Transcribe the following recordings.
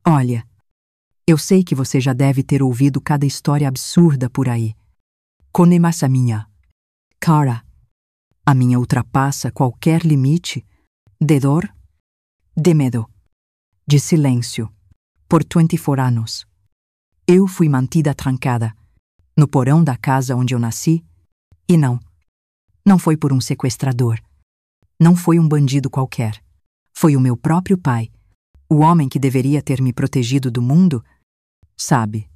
Olha, eu sei que você já deve ter ouvido cada história absurda por aí. Mas a minha, cara, a minha ultrapassa qualquer limite de dor, de medo, de silêncio. Por 24 anos, eu fui mantida trancada no porão da casa onde eu nasci, e não foi por um sequestrador. Não foi um bandido qualquer. Foi o meu próprio pai, o homem que deveria ter me protegido do mundo. Sabe,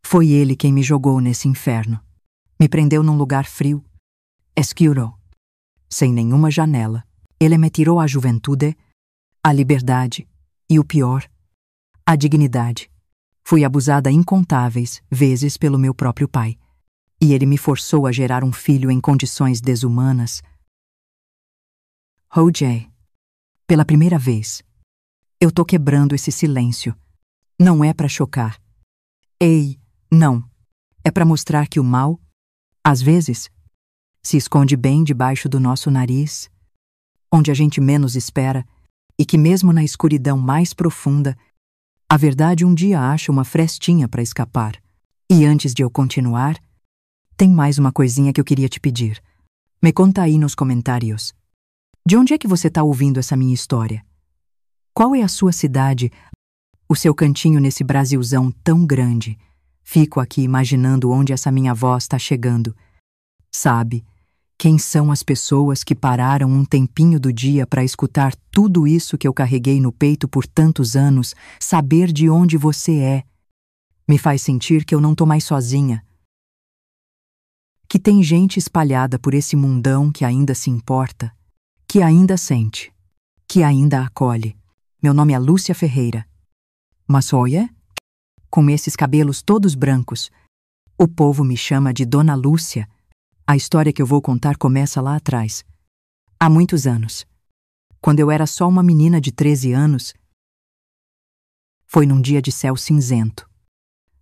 foi ele quem me jogou nesse inferno. Me prendeu num lugar frio, escuro, sem nenhuma janela. Ele me tirou a juventude, a liberdade e o pior, a dignidade. Fui abusada incontáveis vezes pelo meu próprio pai. E ele me forçou a gerar um filho em condições desumanas. O.J., pela primeira vez, eu tô quebrando esse silêncio. Não é pra chocar. Ei, não. É pra mostrar que o mal, às vezes, se esconde bem debaixo do nosso nariz, onde a gente menos espera, e que mesmo na escuridão mais profunda, a verdade um dia acha uma frestinha para escapar. E antes de eu continuar, tem mais uma coisinha que eu queria te pedir. Me conta aí nos comentários. De onde é que você está ouvindo essa minha história? Qual é a sua cidade, o seu cantinho nesse Brasilzão tão grande? Fico aqui imaginando onde essa minha voz está chegando. Sabe, quem são as pessoas que pararam um tempinho do dia para escutar tudo isso que eu carreguei no peito por tantos anos, saber de onde você é? Me faz sentir que eu não tô mais sozinha. Que tem gente espalhada por esse mundão que ainda se importa, que ainda sente, que ainda acolhe. Meu nome é Lúcia Ferreira. Mas olha, com esses cabelos todos brancos, o povo me chama de Dona Lúcia. A história que eu vou contar começa lá atrás, há muitos anos. Quando eu era só uma menina de 13 anos, foi num dia de céu cinzento.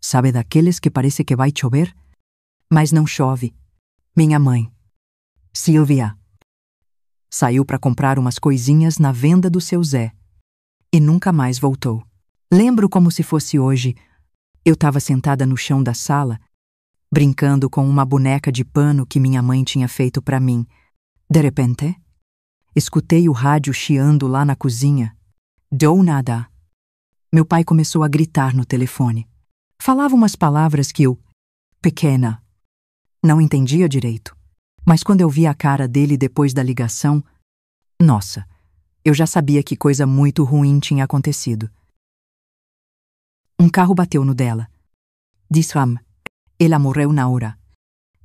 Sabe daqueles que parece que vai chover? Mas não chove. Minha mãe, Silvia, saiu para comprar umas coisinhas na venda do seu Zé e nunca mais voltou. Lembro como se fosse hoje. Eu estava sentada no chão da sala, brincando com uma boneca de pano que minha mãe tinha feito para mim. De repente, escutei o rádio chiando lá na cozinha. Deu nada. Meu pai começou a gritar no telefone. Falava umas palavras que eu, pequena, não entendia direito. Mas quando eu vi a cara dele depois da ligação, nossa, eu já sabia que coisa muito ruim tinha acontecido. Um carro bateu no dela. Disse-me. Ela morreu na hora.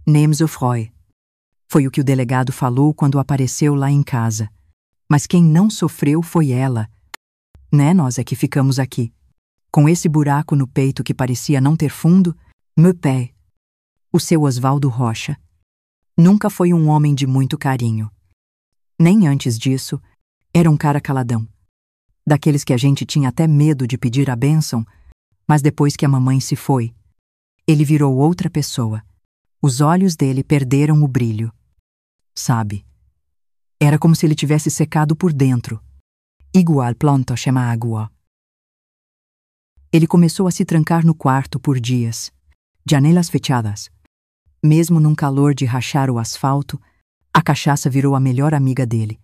Nem sofreu. Foi o que o delegado falou quando apareceu lá em casa. Mas quem não sofreu foi ela. Né, nós é que ficamos aqui. Com esse buraco no peito que parecia não ter fundo, meu pé. O seu Osvaldo Rocha. Nunca foi um homem de muito carinho. Nem antes disso, era um cara caladão. Daqueles que a gente tinha até medo de pedir a bênção, mas depois que a mamãe se foi, ele virou outra pessoa. Os olhos dele perderam o brilho. Sabe? Era como se ele tivesse secado por dentro. Igual planta chama água. Ele começou a se trancar no quarto por dias. Janelas fechadas. Mesmo num calor de rachar o asfalto, a cachaça virou a melhor amiga dele.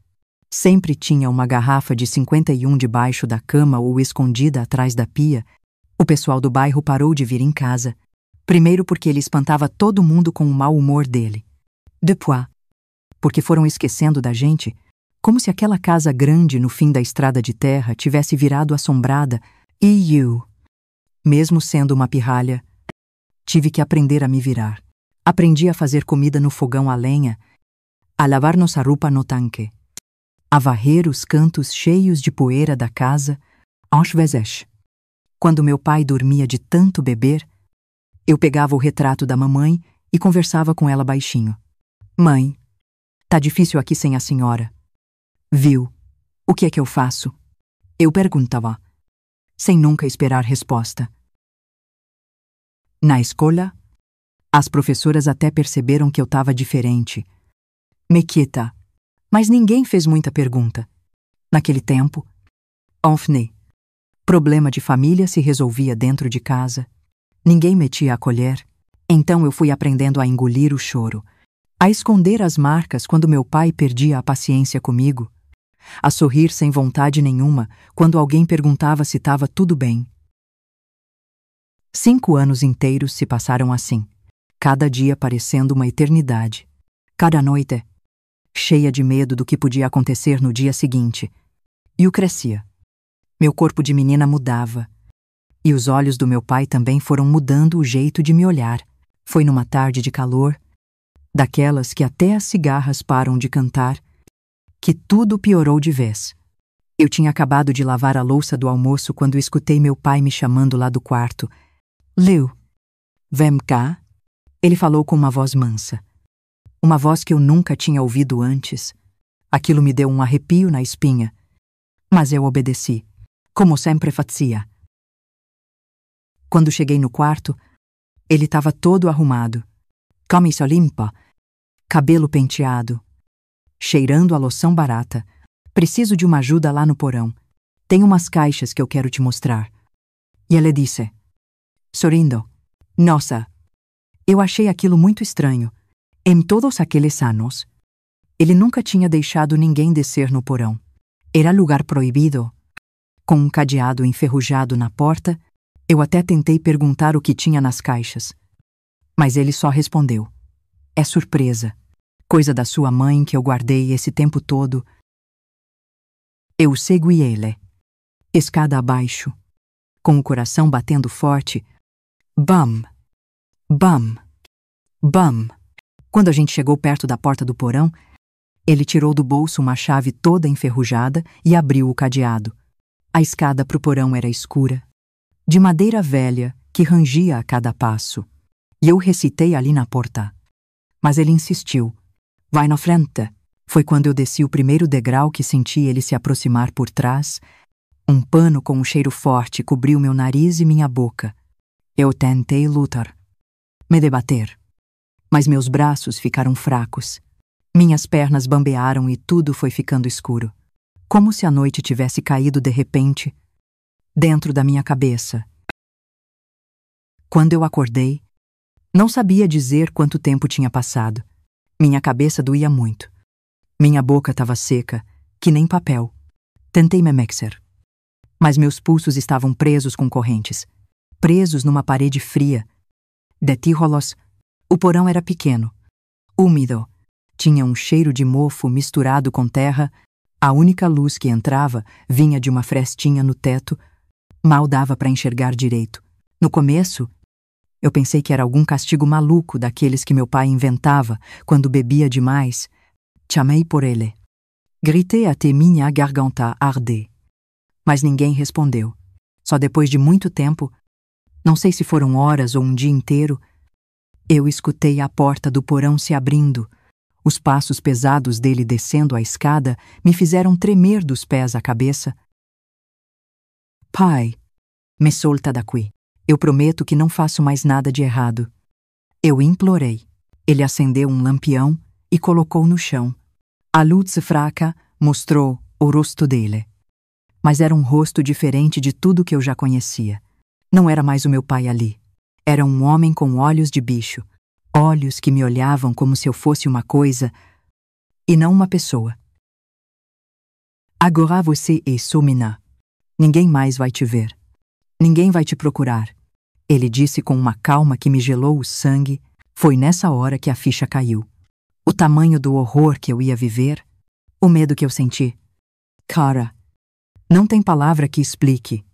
Sempre tinha uma garrafa de 51 debaixo da cama ou escondida atrás da pia. O pessoal do bairro parou de vir em casa. Primeiro porque ele espantava todo mundo com o mau humor dele. Depois, porque foram esquecendo da gente, como se aquela casa grande no fim da estrada de terra tivesse virado assombrada. E eu, mesmo sendo uma pirralha, tive que aprender a me virar. Aprendi a fazer comida no fogão a lenha, a lavar nossa roupa no tanque, a varrer os cantos cheios de poeira da casa, às vezes. Quando meu pai dormia de tanto beber, eu pegava o retrato da mamãe e conversava com ela baixinho. Mãe, tá difícil aqui sem a senhora. Viu? O que é que eu faço? Eu perguntava, sem nunca esperar resposta. Na escola, as professoras até perceberam que eu estava diferente. Me quieta. Mas ninguém fez muita pergunta. Naquele tempo, enfim, Problema de família se resolvia dentro de casa. Ninguém metia a colher. Então eu fui aprendendo a engolir o choro, a esconder as marcas quando meu pai perdia a paciência comigo, a sorrir sem vontade nenhuma quando alguém perguntava se estava tudo bem. 5 anos inteiros se passaram assim, cada dia parecendo uma eternidade, cada noite cheia de medo do que podia acontecer no dia seguinte. E eu crescia. Meu corpo de menina mudava, e os olhos do meu pai também foram mudando o jeito de me olhar. Foi numa tarde de calor, daquelas que até as cigarras param de cantar, que tudo piorou de vez. Eu tinha acabado de lavar a louça do almoço quando escutei meu pai me chamando lá do quarto. Leo, vem cá. Ele falou com uma voz mansa. Uma voz que eu nunca tinha ouvido antes. Aquilo me deu um arrepio na espinha. Mas eu obedeci, como sempre fazia. Quando cheguei no quarto, ele estava todo arrumado, camisa limpa, cabelo penteado, cheirando a loção barata. Preciso de uma ajuda lá no porão. Tem umas caixas que eu quero te mostrar. E ele disse, sorrindo, nossa, eu achei aquilo muito estranho. Em todos aqueles anos, ele nunca tinha deixado ninguém descer no porão. Era lugar proibido. Com um cadeado enferrujado na porta, eu até tentei perguntar o que tinha nas caixas. Mas ele só respondeu, é surpresa, coisa da sua mãe que eu guardei esse tempo todo. Eu segui ele, escada abaixo, com o coração batendo forte. Bam, bam, bam. Quando a gente chegou perto da porta do porão, ele tirou do bolso uma chave toda enferrujada e abriu o cadeado. A escada pro porão era escura, de madeira velha que rangia a cada passo. E eu recitei ali na porta. Mas ele insistiu. Vai na frente. Foi quando eu desci o primeiro degrau que senti ele se aproximar por trás. Um pano com um cheiro forte cobriu meu nariz e minha boca. Eu tentei lutar, me debater. Mas meus braços ficaram fracos. Minhas pernas bambearam e tudo foi ficando escuro. Como se a noite tivesse caído de repente dentro da minha cabeça. Quando eu acordei, não sabia dizer quanto tempo tinha passado. Minha cabeça doía muito. Minha boca estava seca, que nem papel. Tentei me mexer. Mas meus pulsos estavam presos com correntes. Presos numa parede fria. De tijolos, o porão era pequeno, úmido. Tinha um cheiro de mofo misturado com terra. A única luz que entrava vinha de uma frestinha no teto. Mal dava para enxergar direito. No começo, eu pensei que era algum castigo maluco daqueles que meu pai inventava quando bebia demais. Chamei por ele. Gritei até minha garganta arder. Mas ninguém respondeu. Só depois de muito tempo, não sei se foram horas ou um dia inteiro, eu escutei a porta do porão se abrindo. Os passos pesados dele descendo a escada me fizeram tremer dos pés à cabeça. Pai, me solta daqui. Eu prometo que não faço mais nada de errado. Eu implorei. Ele acendeu um lampião e colocou no chão. A luz fraca mostrou o rosto dele. Mas era um rosto diferente de tudo que eu já conhecia. Não era mais o meu pai ali. Era um homem com olhos de bicho. Olhos que me olhavam como se eu fosse uma coisa e não uma pessoa. Agora você é Somina. Ninguém mais vai te ver. Ninguém vai te procurar. Ele disse com uma calma que me gelou o sangue. Foi nessa hora que a ficha caiu. O tamanho do horror que eu ia viver, o medo que eu senti. Cara, não tem palavra que explique.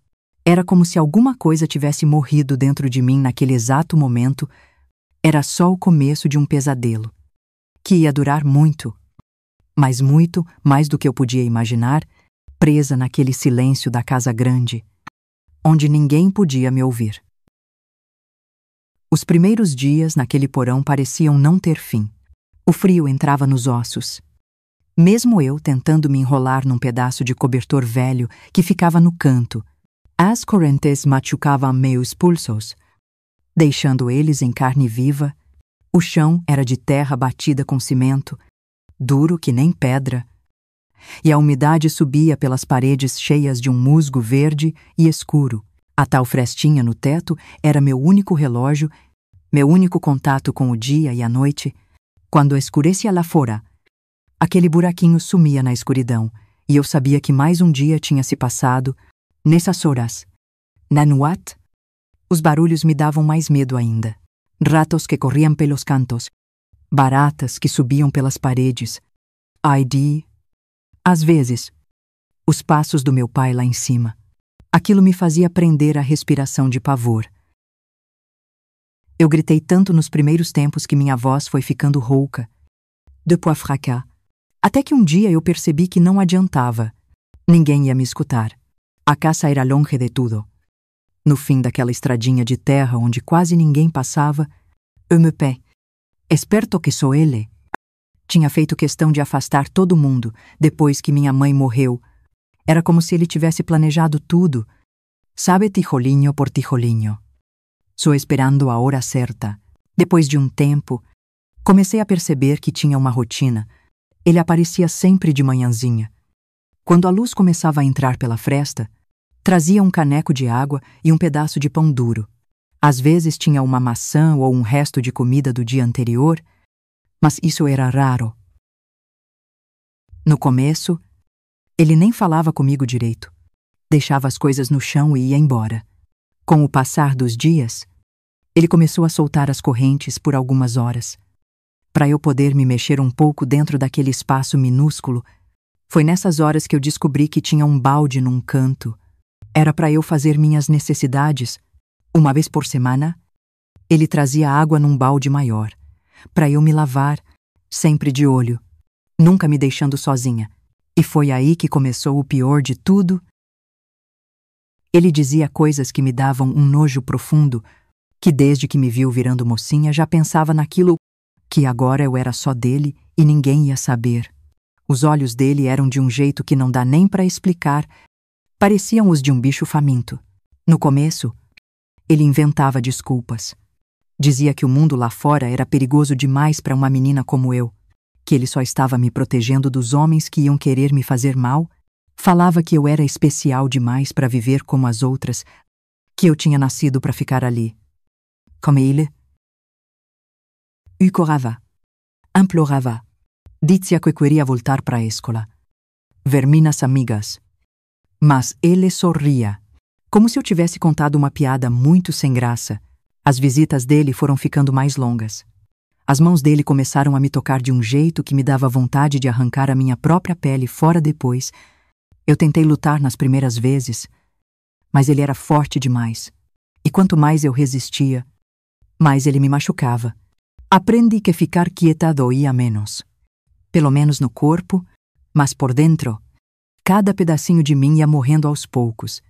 Era como se alguma coisa tivesse morrido dentro de mim naquele exato momento. Era só o começo de um pesadelo, que ia durar muito, mas muito mais do que eu podia imaginar, presa naquele silêncio da casa grande, onde ninguém podia me ouvir. Os primeiros dias naquele porão pareciam não ter fim. O frio entrava nos ossos. Mesmo eu tentando me enrolar num pedaço de cobertor velho que ficava no canto, as correntes machucavam meus pulsos, deixando eles em carne viva. O chão era de terra batida com cimento, duro que nem pedra. e a umidade subia pelas paredes cheias de um musgo verde e escuro. A tal frestinha no teto era meu único relógio, meu único contato com o dia e a noite. Quando escurecia lá fora, aquele buraquinho sumia na escuridão, e eu sabia que mais um dia tinha se passado. Nessas horas, na nuit, os barulhos me davam mais medo ainda. Ratos que corriam pelos cantos, baratas que subiam pelas paredes. Às vezes, os passos do meu pai lá em cima. Aquilo me fazia prender a respiração de pavor. Eu gritei tanto nos primeiros tempos que minha voz foi ficando rouca. Depois fracas. Até que um dia eu percebi que não adiantava. Ninguém ia me escutar. A casa era longe de tudo. No fim daquela estradinha de terra onde quase ninguém passava, eu me pé. Esperto que sou ele. Tinha feito questão de afastar todo mundo depois que minha mãe morreu. Era como se ele tivesse planejado tudo. Sabe, tijolinho por tijolinho. Só esperando a hora certa. Depois de um tempo, comecei a perceber que tinha uma rotina. Ele aparecia sempre de manhãzinha. Quando a luz começava a entrar pela fresta, trazia um caneco de água e um pedaço de pão duro. Às vezes tinha uma maçã ou um resto de comida do dia anterior, mas isso era raro. No começo, ele nem falava comigo direito. Deixava as coisas no chão e ia embora. Com o passar dos dias, ele começou a soltar as correntes por algumas horas. Para eu poder me mexer um pouco dentro daquele espaço minúsculo, foi nessas horas que eu descobri que tinha um balde num canto. Era para eu fazer minhas necessidades. Uma vez por semana, ele trazia água num balde maior, para eu me lavar, sempre de olho, nunca me deixando sozinha. E foi aí que começou o pior de tudo. Ele dizia coisas que me davam um nojo profundo, que desde que me viu virando mocinha já pensava naquilo, que agora eu era só dele e ninguém ia saber. Os olhos dele eram de um jeito que não dá nem para explicar, pareciam os de um bicho faminto. No começo, ele inventava desculpas. Dizia que o mundo lá fora era perigoso demais para uma menina como eu, que ele só estava me protegendo dos homens que iam querer me fazer mal. Falava que eu era especial demais para viver como as outras, que eu tinha nascido para ficar ali. Como ele corava, implorava, dizia que queria voltar para a escola, ver minhas amigas. Mas ele sorria, como se eu tivesse contado uma piada muito sem graça. As visitas dele foram ficando mais longas. As mãos dele começaram a me tocar de um jeito que me dava vontade de arrancar a minha própria pele fora depois. Eu tentei lutar nas primeiras vezes, mas ele era forte demais. E quanto mais eu resistia, mais ele me machucava. Aprendi que ficar quieta doía menos. Pelo menos no corpo, mas por dentro, cada pedacinho de mim ia morrendo aos poucos,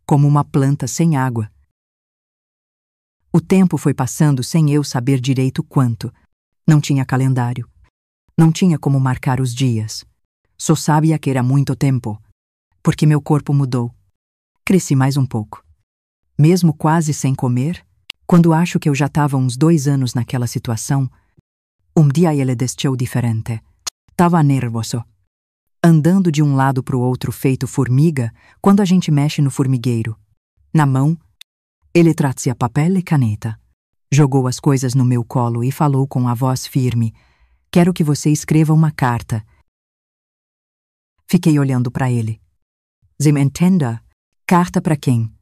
como uma planta sem água. O tempo foi passando sem eu saber direito quanto. Não tinha calendário. Não tinha como marcar os dias. Só sabia que era muito tempo, porque meu corpo mudou. Cresci mais um pouco. Mesmo quase sem comer, quando acho que eu já estava uns 2 anos naquela situação, um dia ele desceu diferente. Estava nervoso. Andando de um lado para o outro feito formiga quando a gente mexe no formigueiro. Na mão, ele trazia papel e caneta. Jogou as coisas no meu colo e falou com a voz firme: "Quero que você escreva uma carta." Fiquei olhando para ele. "Você me entenda? Carta para quem?"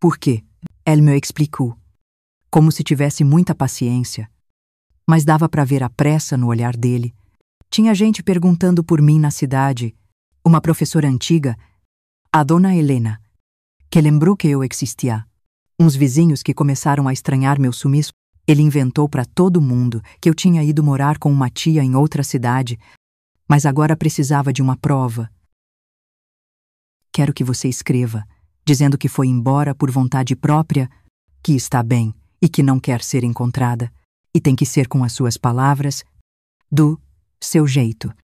"Por quê?" Ele me explicou, como se tivesse muita paciência, mas dava para ver a pressa no olhar dele. Tinha gente perguntando por mim na cidade. Uma professora antiga, a dona Helena, que lembrou que eu existia. Uns vizinhos que começaram a estranhar meu sumiço. Ele inventou para todo mundo que eu tinha ido morar com uma tia em outra cidade, mas agora precisava de uma prova. "Quero que você escreva, dizendo que foi embora por vontade própria, que está bem e que não quer ser encontrada, e tem que ser com as suas palavras, do seu jeito,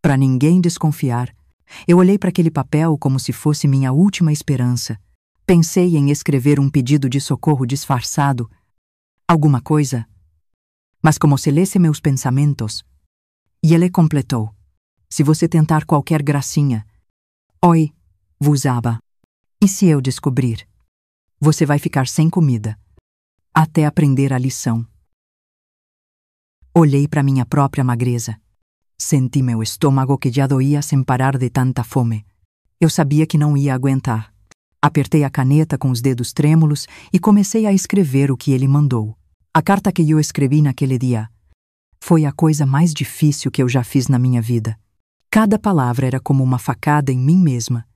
para ninguém desconfiar." Eu olhei para aquele papel como se fosse minha última esperança. Pensei em escrever um pedido de socorro disfarçado, alguma coisa, mas como se lesse meus pensamentos. E ele completou: Se você tentar qualquer gracinha, oi, vous aba. E se eu descobrir? Você vai ficar sem comida, até aprender a lição. Olhei para minha própria magreza. Senti meu estômago que já doía sem parar de tanta fome. Eu sabia que não ia aguentar. Apertei a caneta com os dedos trêmulos e comecei a escrever o que ele mandou. A carta que eu escrevi naquele dia foi a coisa mais difícil que eu já fiz na minha vida. Cada palavra era como uma facada em mim mesma.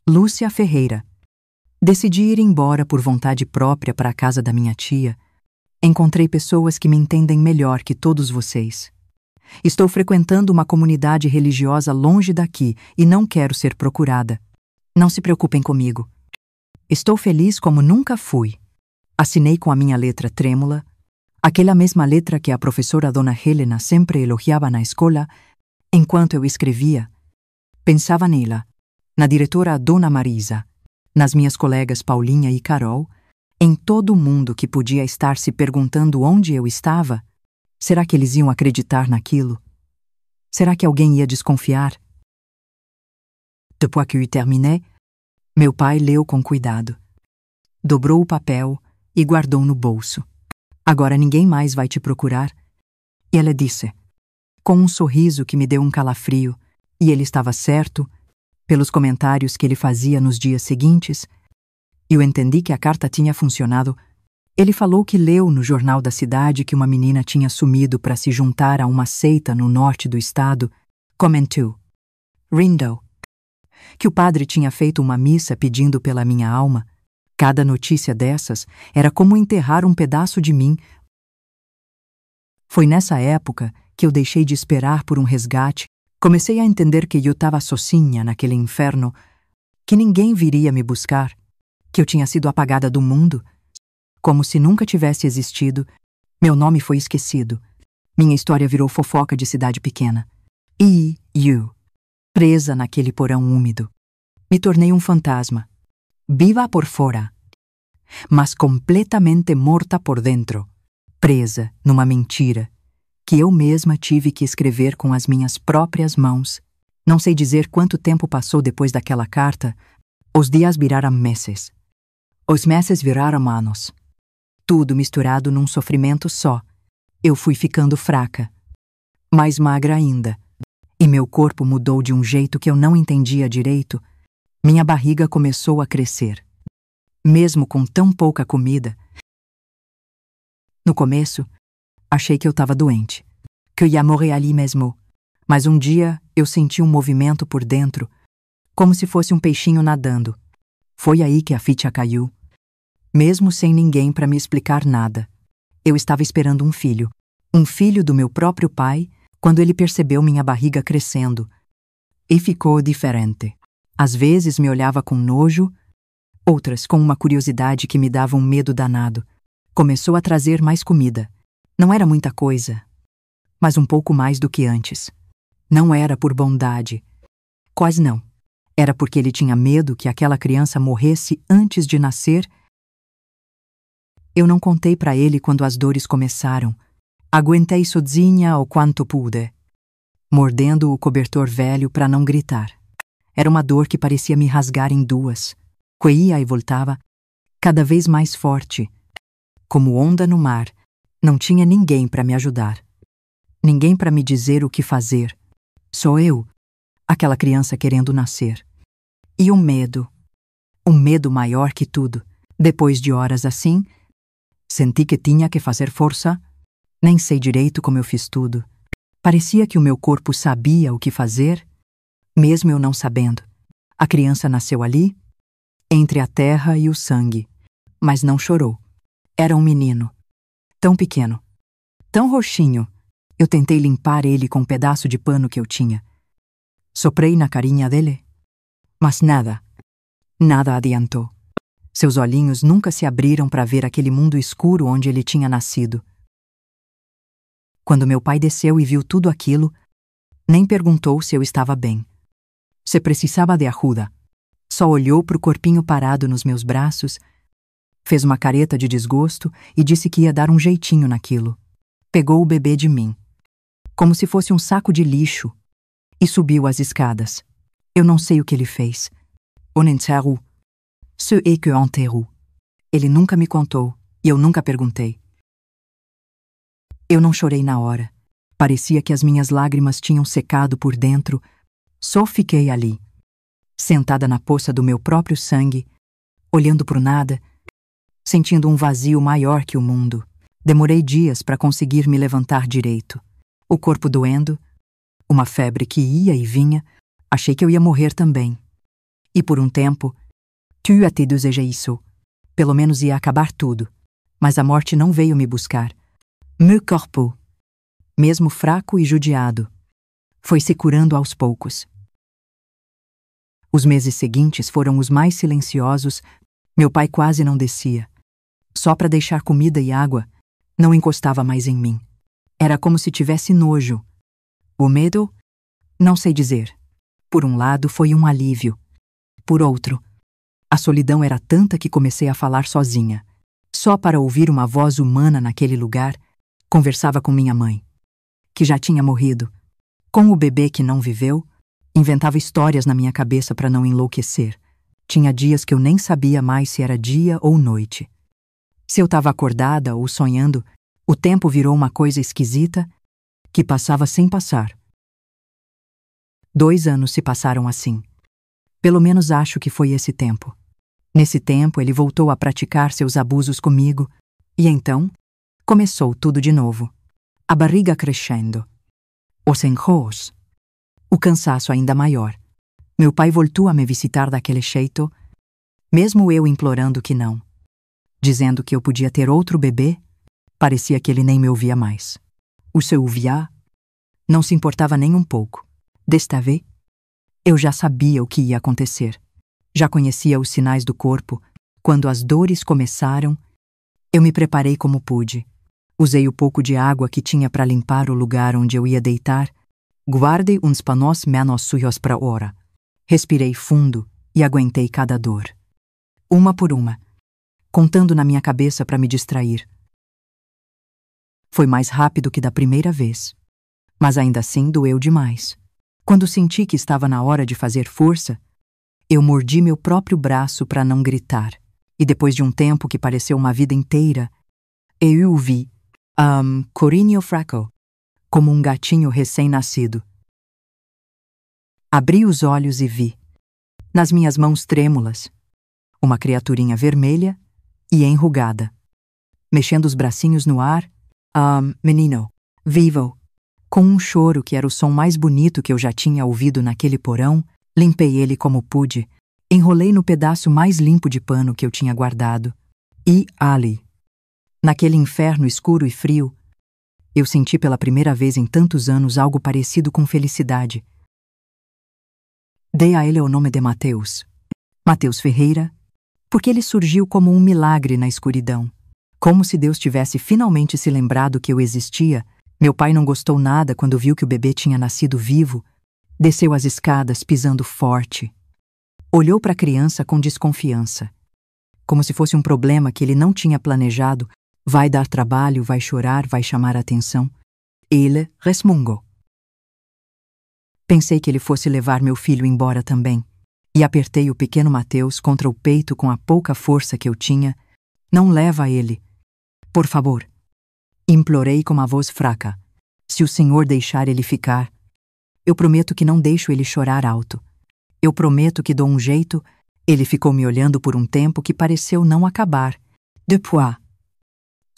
Lúcia Ferreira. Decidi ir embora por vontade própria para a casa da minha tia. Encontrei pessoas que me entendem melhor que todos vocês. Estou frequentando uma comunidade religiosa longe daqui e não quero ser procurada. Não se preocupem comigo. Estou feliz como nunca fui. Assinei com a minha letra trêmula, aquela mesma letra que a professora Dona Helena sempre elogiava na escola. Enquanto eu escrevia, pensava nela, na diretora Dona Marisa, nas minhas colegas Paulinha e Carol, em todo mundo que podia estar se perguntando onde eu estava. Será que eles iam acreditar naquilo? Será que alguém ia desconfiar? Depois que eu terminei, meu pai leu com cuidado. Dobrou o papel e guardou no bolso. Agora ninguém mais vai te procurar. E ela disse, com um sorriso que me deu um calafrio, e ele estava certo, pelos comentários que ele fazia nos dias seguintes. Eu entendi que a carta tinha funcionado. Ele falou que leu no jornal da cidade que uma menina tinha sumido para se juntar a uma seita no norte do estado, comentou, Rindo, que o padre tinha feito uma missa pedindo pela minha alma. Cada notícia dessas era como enterrar um pedaço de mim. Foi nessa época que eu deixei de esperar por um resgate. Comecei a entender que eu estava sozinha naquele inferno, que ninguém viria me buscar, que eu tinha sido apagada do mundo, como se nunca tivesse existido. Meu nome foi esquecido. Minha história virou fofoca de cidade pequena. E eu, presa naquele porão úmido, me tornei um fantasma, viva por fora, mas completamente morta por dentro, presa numa mentira que eu mesma tive que escrever com as minhas próprias mãos. Não sei dizer quanto tempo passou depois daquela carta. Os dias viraram meses. Os meses viraram anos. Tudo misturado num sofrimento só. Eu fui ficando fraca, mais magra ainda, e meu corpo mudou de um jeito que eu não entendia direito. Minha barriga começou a crescer, mesmo com tão pouca comida. No começo, achei que eu estava doente, que eu ia morrer ali mesmo. Mas um dia eu senti um movimento por dentro, como se fosse um peixinho nadando. Foi aí que a ficha caiu. Mesmo sem ninguém para me explicar nada. Eu estava esperando um filho do meu próprio pai, quando ele percebeu minha barriga crescendo. E ficou diferente. Às vezes me olhava com nojo, outras com uma curiosidade que me dava um medo danado. Começou a trazer mais comida. Não era muita coisa, mas um pouco mais do que antes. Não era por bondade. Quase não. Era porque ele tinha medo que aquela criança morresse antes de nascer. Eu não contei para ele quando as dores começaram. Aguentei sozinha o quanto pude, mordendo o cobertor velho para não gritar. Era uma dor que parecia me rasgar em duas. Que ia e voltava, cada vez mais forte. Como onda no mar, não tinha ninguém para me ajudar. Ninguém para me dizer o que fazer. Só eu, aquela criança querendo nascer. E um medo maior que tudo. Depois de horas assim, senti que tinha que fazer força. Nem sei direito como eu fiz tudo. Parecia que o meu corpo sabia o que fazer, mesmo eu não sabendo. A criança nasceu ali, entre a terra e o sangue, mas não chorou. Era um menino, tão pequeno, tão roxinho. Eu tentei limpar ele com um pedaço de pano que eu tinha. Soprei na carinha dele, mas nada adiantou. Seus olhinhos nunca se abriram para ver aquele mundo escuro onde ele tinha nascido. Quando meu pai desceu e viu tudo aquilo, nem perguntou se eu estava bem. Se precisava de ajuda. Só olhou para o corpinho parado nos meus braços, fez uma careta de desgosto e disse que ia dar um jeitinho naquilo. Pegou o bebê de mim. como se fosse um saco de lixo, e subiu as escadas. Eu não sei o que ele fez. On enterrou. Ce est que enterrou. Ele nunca me contou, e eu nunca perguntei. Eu não chorei na hora. Parecia que as minhas lágrimas tinham secado por dentro. Só fiquei ali, sentada na poça do meu próprio sangue, olhando pro nada, sentindo um vazio maior que o mundo. Demorei dias para conseguir me levantar direito. O corpo doendo, uma febre que ia e vinha, achei que eu ia morrer também. E por um tempo, tu até desejei isso. Pelo menos ia acabar tudo. Mas a morte não veio me buscar. Me corpo, mesmo fraco e judiado, foi se curando aos poucos. Os meses seguintes foram os mais silenciosos. Meu pai quase não descia. Só para deixar comida e água, não encostava mais em mim. Era como se tivesse nojo. O medo? Não sei dizer. Por um lado, foi um alívio. Por outro, a solidão era tanta que comecei a falar sozinha. Só para ouvir uma voz humana naquele lugar, conversava com minha mãe, que já tinha morrido. Com o bebê que não viveu, inventava histórias na minha cabeça para não enlouquecer. Tinha dias que eu nem sabia mais se era dia ou noite. Se eu estava acordada ou sonhando, o tempo virou uma coisa esquisita que passava sem passar. 2 anos se passaram assim. Pelo menos acho que foi esse tempo. Nesse tempo, ele voltou a praticar seus abusos comigo, e então começou tudo de novo. A barriga crescendo. Os enjoos. O cansaço ainda maior. Meu pai voltou a me visitar daquele jeito, mesmo eu implorando que não. Dizendo que eu podia ter outro bebê, parecia que ele nem me ouvia mais. O seu ouvia não se importava nem um pouco. Desta vez, eu já sabia o que ia acontecer. Já conhecia os sinais do corpo. Quando as dores começaram, eu me preparei como pude. Usei o pouco de água que tinha para limpar o lugar onde eu ia deitar. Guardei uns panos menos sujos para ora. Respirei fundo e aguentei cada dor. Uma por uma, contando na minha cabeça para me distrair. Foi mais rápido que da primeira vez, mas ainda assim doeu demais. Quando senti que estava na hora de fazer força, eu mordi meu próprio braço para não gritar, e depois de um tempo que pareceu uma vida inteira, eu o vi, corinho fraco, como um gatinho recém-nascido. Abri os olhos e vi, nas minhas mãos trêmulas, uma criaturinha vermelha e enrugada. Mexendo os bracinhos no ar, menino, vivo. Com um choro que era o som mais bonito que eu já tinha ouvido naquele porão, limpei ele como pude, enrolei no pedaço mais limpo de pano que eu tinha guardado. E ali, naquele inferno escuro e frio, eu senti pela primeira vez em tantos anos algo parecido com felicidade. Dei a ele o nome de Mateus. Mateus Ferreira, porque ele surgiu como um milagre na escuridão. Como se Deus tivesse finalmente se lembrado que eu existia. Meu pai não gostou nada quando viu que o bebê tinha nascido vivo. Desceu as escadas pisando forte. Olhou para a criança com desconfiança. Como se fosse um problema que ele não tinha planejado. Vai dar trabalho, vai chorar, vai chamar a atenção. Ele resmungou. Pensei que ele fosse levar meu filho embora também. E apertei o pequeno Mateus contra o peito com a pouca força que eu tinha. Não leva ele. Por favor. Implorei com uma voz fraca. Se o Senhor deixar ele ficar, eu prometo que não deixo ele chorar alto. Eu prometo que dou um jeito. Ele ficou me olhando por um tempo que pareceu não acabar. Depois,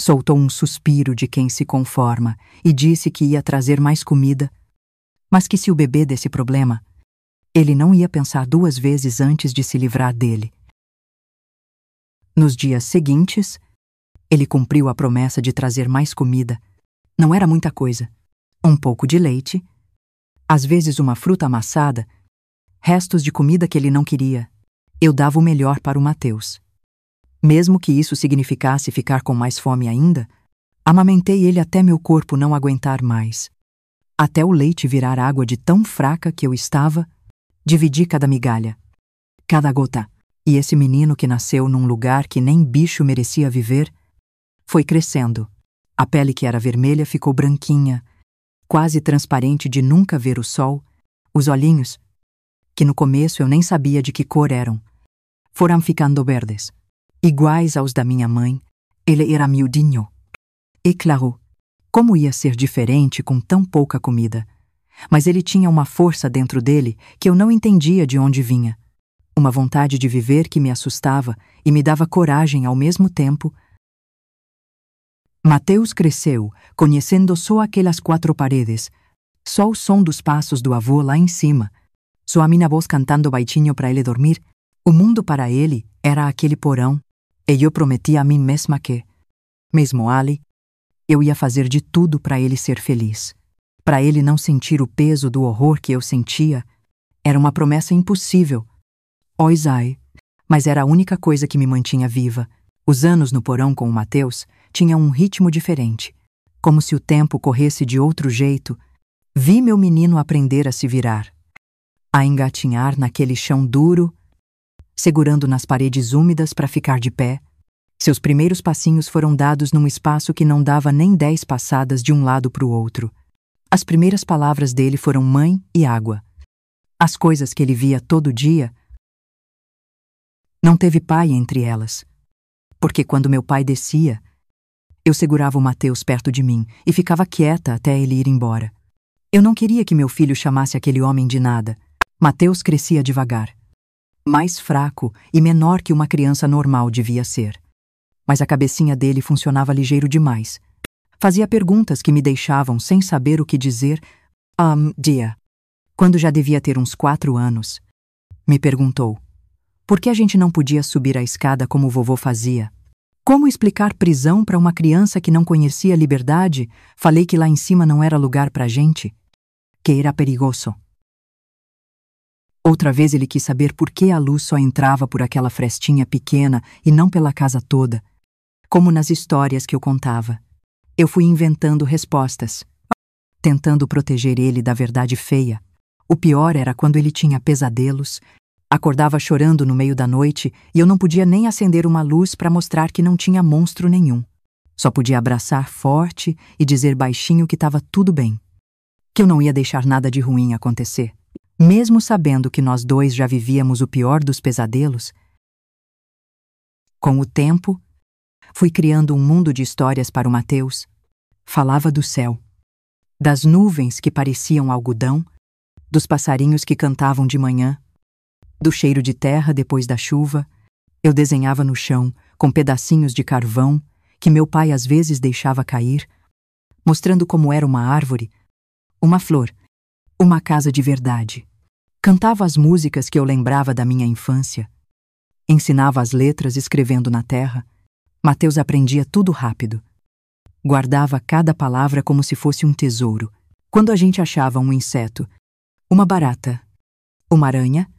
soltou um suspiro de quem se conforma e disse que ia trazer mais comida, mas que se o bebê desse problema, ele não ia pensar 2 vezes antes de se livrar dele. Nos dias seguintes, ele cumpriu a promessa de trazer mais comida. Não era muita coisa. Um pouco de leite, às vezes uma fruta amassada, restos de comida que ele não queria. Eu dava o melhor para o Mateus. Mesmo que isso significasse ficar com mais fome ainda, amamentei ele até meu corpo não aguentar mais. Até o leite virar água de tão fraca que eu estava, dividi cada migalha, cada gota. E esse menino que nasceu num lugar que nem bicho merecia viver, foi crescendo. A pele que era vermelha ficou branquinha, quase transparente de nunca ver o sol, os olhinhos, que no começo eu nem sabia de que cor eram, foram ficando verdes, iguais aos da minha mãe. Ele era miudinho. E claro, como ia ser diferente com tão pouca comida? Mas ele tinha uma força dentro dele que eu não entendia de onde vinha. Uma vontade de viver que me assustava e me dava coragem ao mesmo tempo. Mateus cresceu, conhecendo só aquelas 4 paredes, só o som dos passos do avô lá em cima, só a minha voz cantando baixinho para ele dormir. O mundo para ele era aquele porão, e eu prometi a mim mesma que, mesmo ali, eu ia fazer de tudo para ele ser feliz. Para ele não sentir o peso do horror que eu sentia. Era uma promessa impossível. Oisai, mas era a única coisa que me mantinha viva. Os anos no porão com o Mateus tinham um ritmo diferente, como se o tempo corresse de outro jeito. Vi meu menino aprender a se virar, a engatinhar naquele chão duro, segurando nas paredes úmidas para ficar de pé. Seus primeiros passinhos foram dados num espaço que não dava nem 10 passadas de um lado para o outro. As primeiras palavras dele foram mãe e água. As coisas que ele via todo dia, não teve pai entre elas, porque quando meu pai descia, eu segurava o Mateus perto de mim e ficava quieta até ele ir embora. Eu não queria que meu filho chamasse aquele homem de nada. Mateus crescia devagar, mais fraco e menor que uma criança normal devia ser. Mas a cabecinha dele funcionava ligeiro demais. Fazia perguntas que me deixavam sem saber o que dizer. Dia, quando já devia ter uns 4 anos, me perguntou: por que a gente não podia subir a escada como o vovô fazia? Como explicar prisão para uma criança que não conhecia liberdade? Falei que lá em cima não era lugar para gente, que era perigoso. Outra vez ele quis saber por que a luz só entrava por aquela frestinha pequena e não pela casa toda, como nas histórias que eu contava. Eu fui inventando respostas, tentando proteger ele da verdade feia. O pior era quando ele tinha pesadelos, acordava chorando no meio da noite e eu não podia nem acender uma luz para mostrar que não tinha monstro nenhum. Só podia abraçar forte e dizer baixinho que estava tudo bem, que eu não ia deixar nada de ruim acontecer. Mesmo sabendo que nós dois já vivíamos o pior dos pesadelos, com o tempo, fui criando um mundo de histórias para o Mateus. Falava do céu, das nuvens que pareciam algodão, dos passarinhos que cantavam de manhã, do cheiro de terra depois da chuva. Eu desenhava no chão, com pedacinhos de carvão, que meu pai às vezes deixava cair, mostrando como era uma árvore, uma flor, uma casa de verdade. Cantava as músicas que eu lembrava da minha infância. Ensinava as letras escrevendo na terra. Mateus aprendia tudo rápido. Guardava cada palavra como se fosse um tesouro. Quando a gente achava um inseto, uma barata, uma aranha,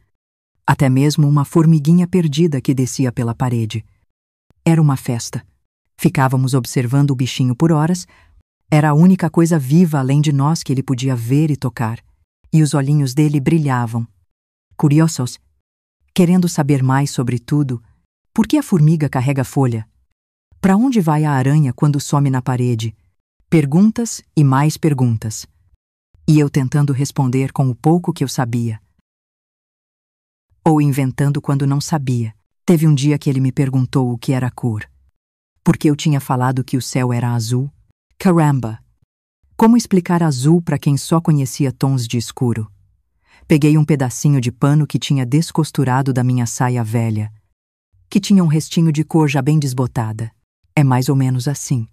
até mesmo uma formiguinha perdida que descia pela parede, era uma festa. Ficávamos observando o bichinho por horas. Era a única coisa viva além de nós que ele podia ver e tocar. E os olhinhos dele brilhavam, curiosos, querendo saber mais sobre tudo. Por que a formiga carrega folha? Para onde vai a aranha quando some na parede? Perguntas e mais perguntas. E eu tentando responder com o pouco que eu sabia. Ou inventando quando não sabia. Teve um dia que ele me perguntou o que era cor. Porque eu tinha falado que o céu era azul. Caramba! Como explicar azul para quem só conhecia tons de escuro? Peguei um pedacinho de pano que tinha descosturado da minha saia velha, que tinha um restinho de cor já bem desbotada. É mais ou menos assim.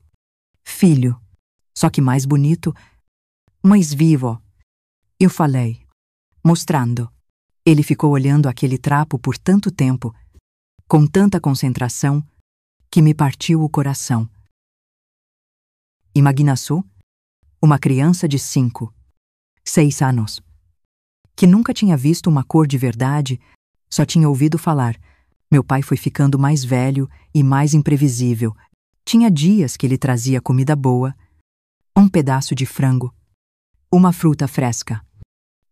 Filho, só que mais bonito, mais vivo. Eu falei, mostrando. Ele ficou olhando aquele trapo por tanto tempo, com tanta concentração, que me partiu o coração. Imaginação? Uma criança de 5, 6 anos, que nunca tinha visto uma cor de verdade, só tinha ouvido falar. Meu pai foi ficando mais velho e mais imprevisível. Tinha dias que ele trazia comida boa, um pedaço de frango, uma fruta fresca,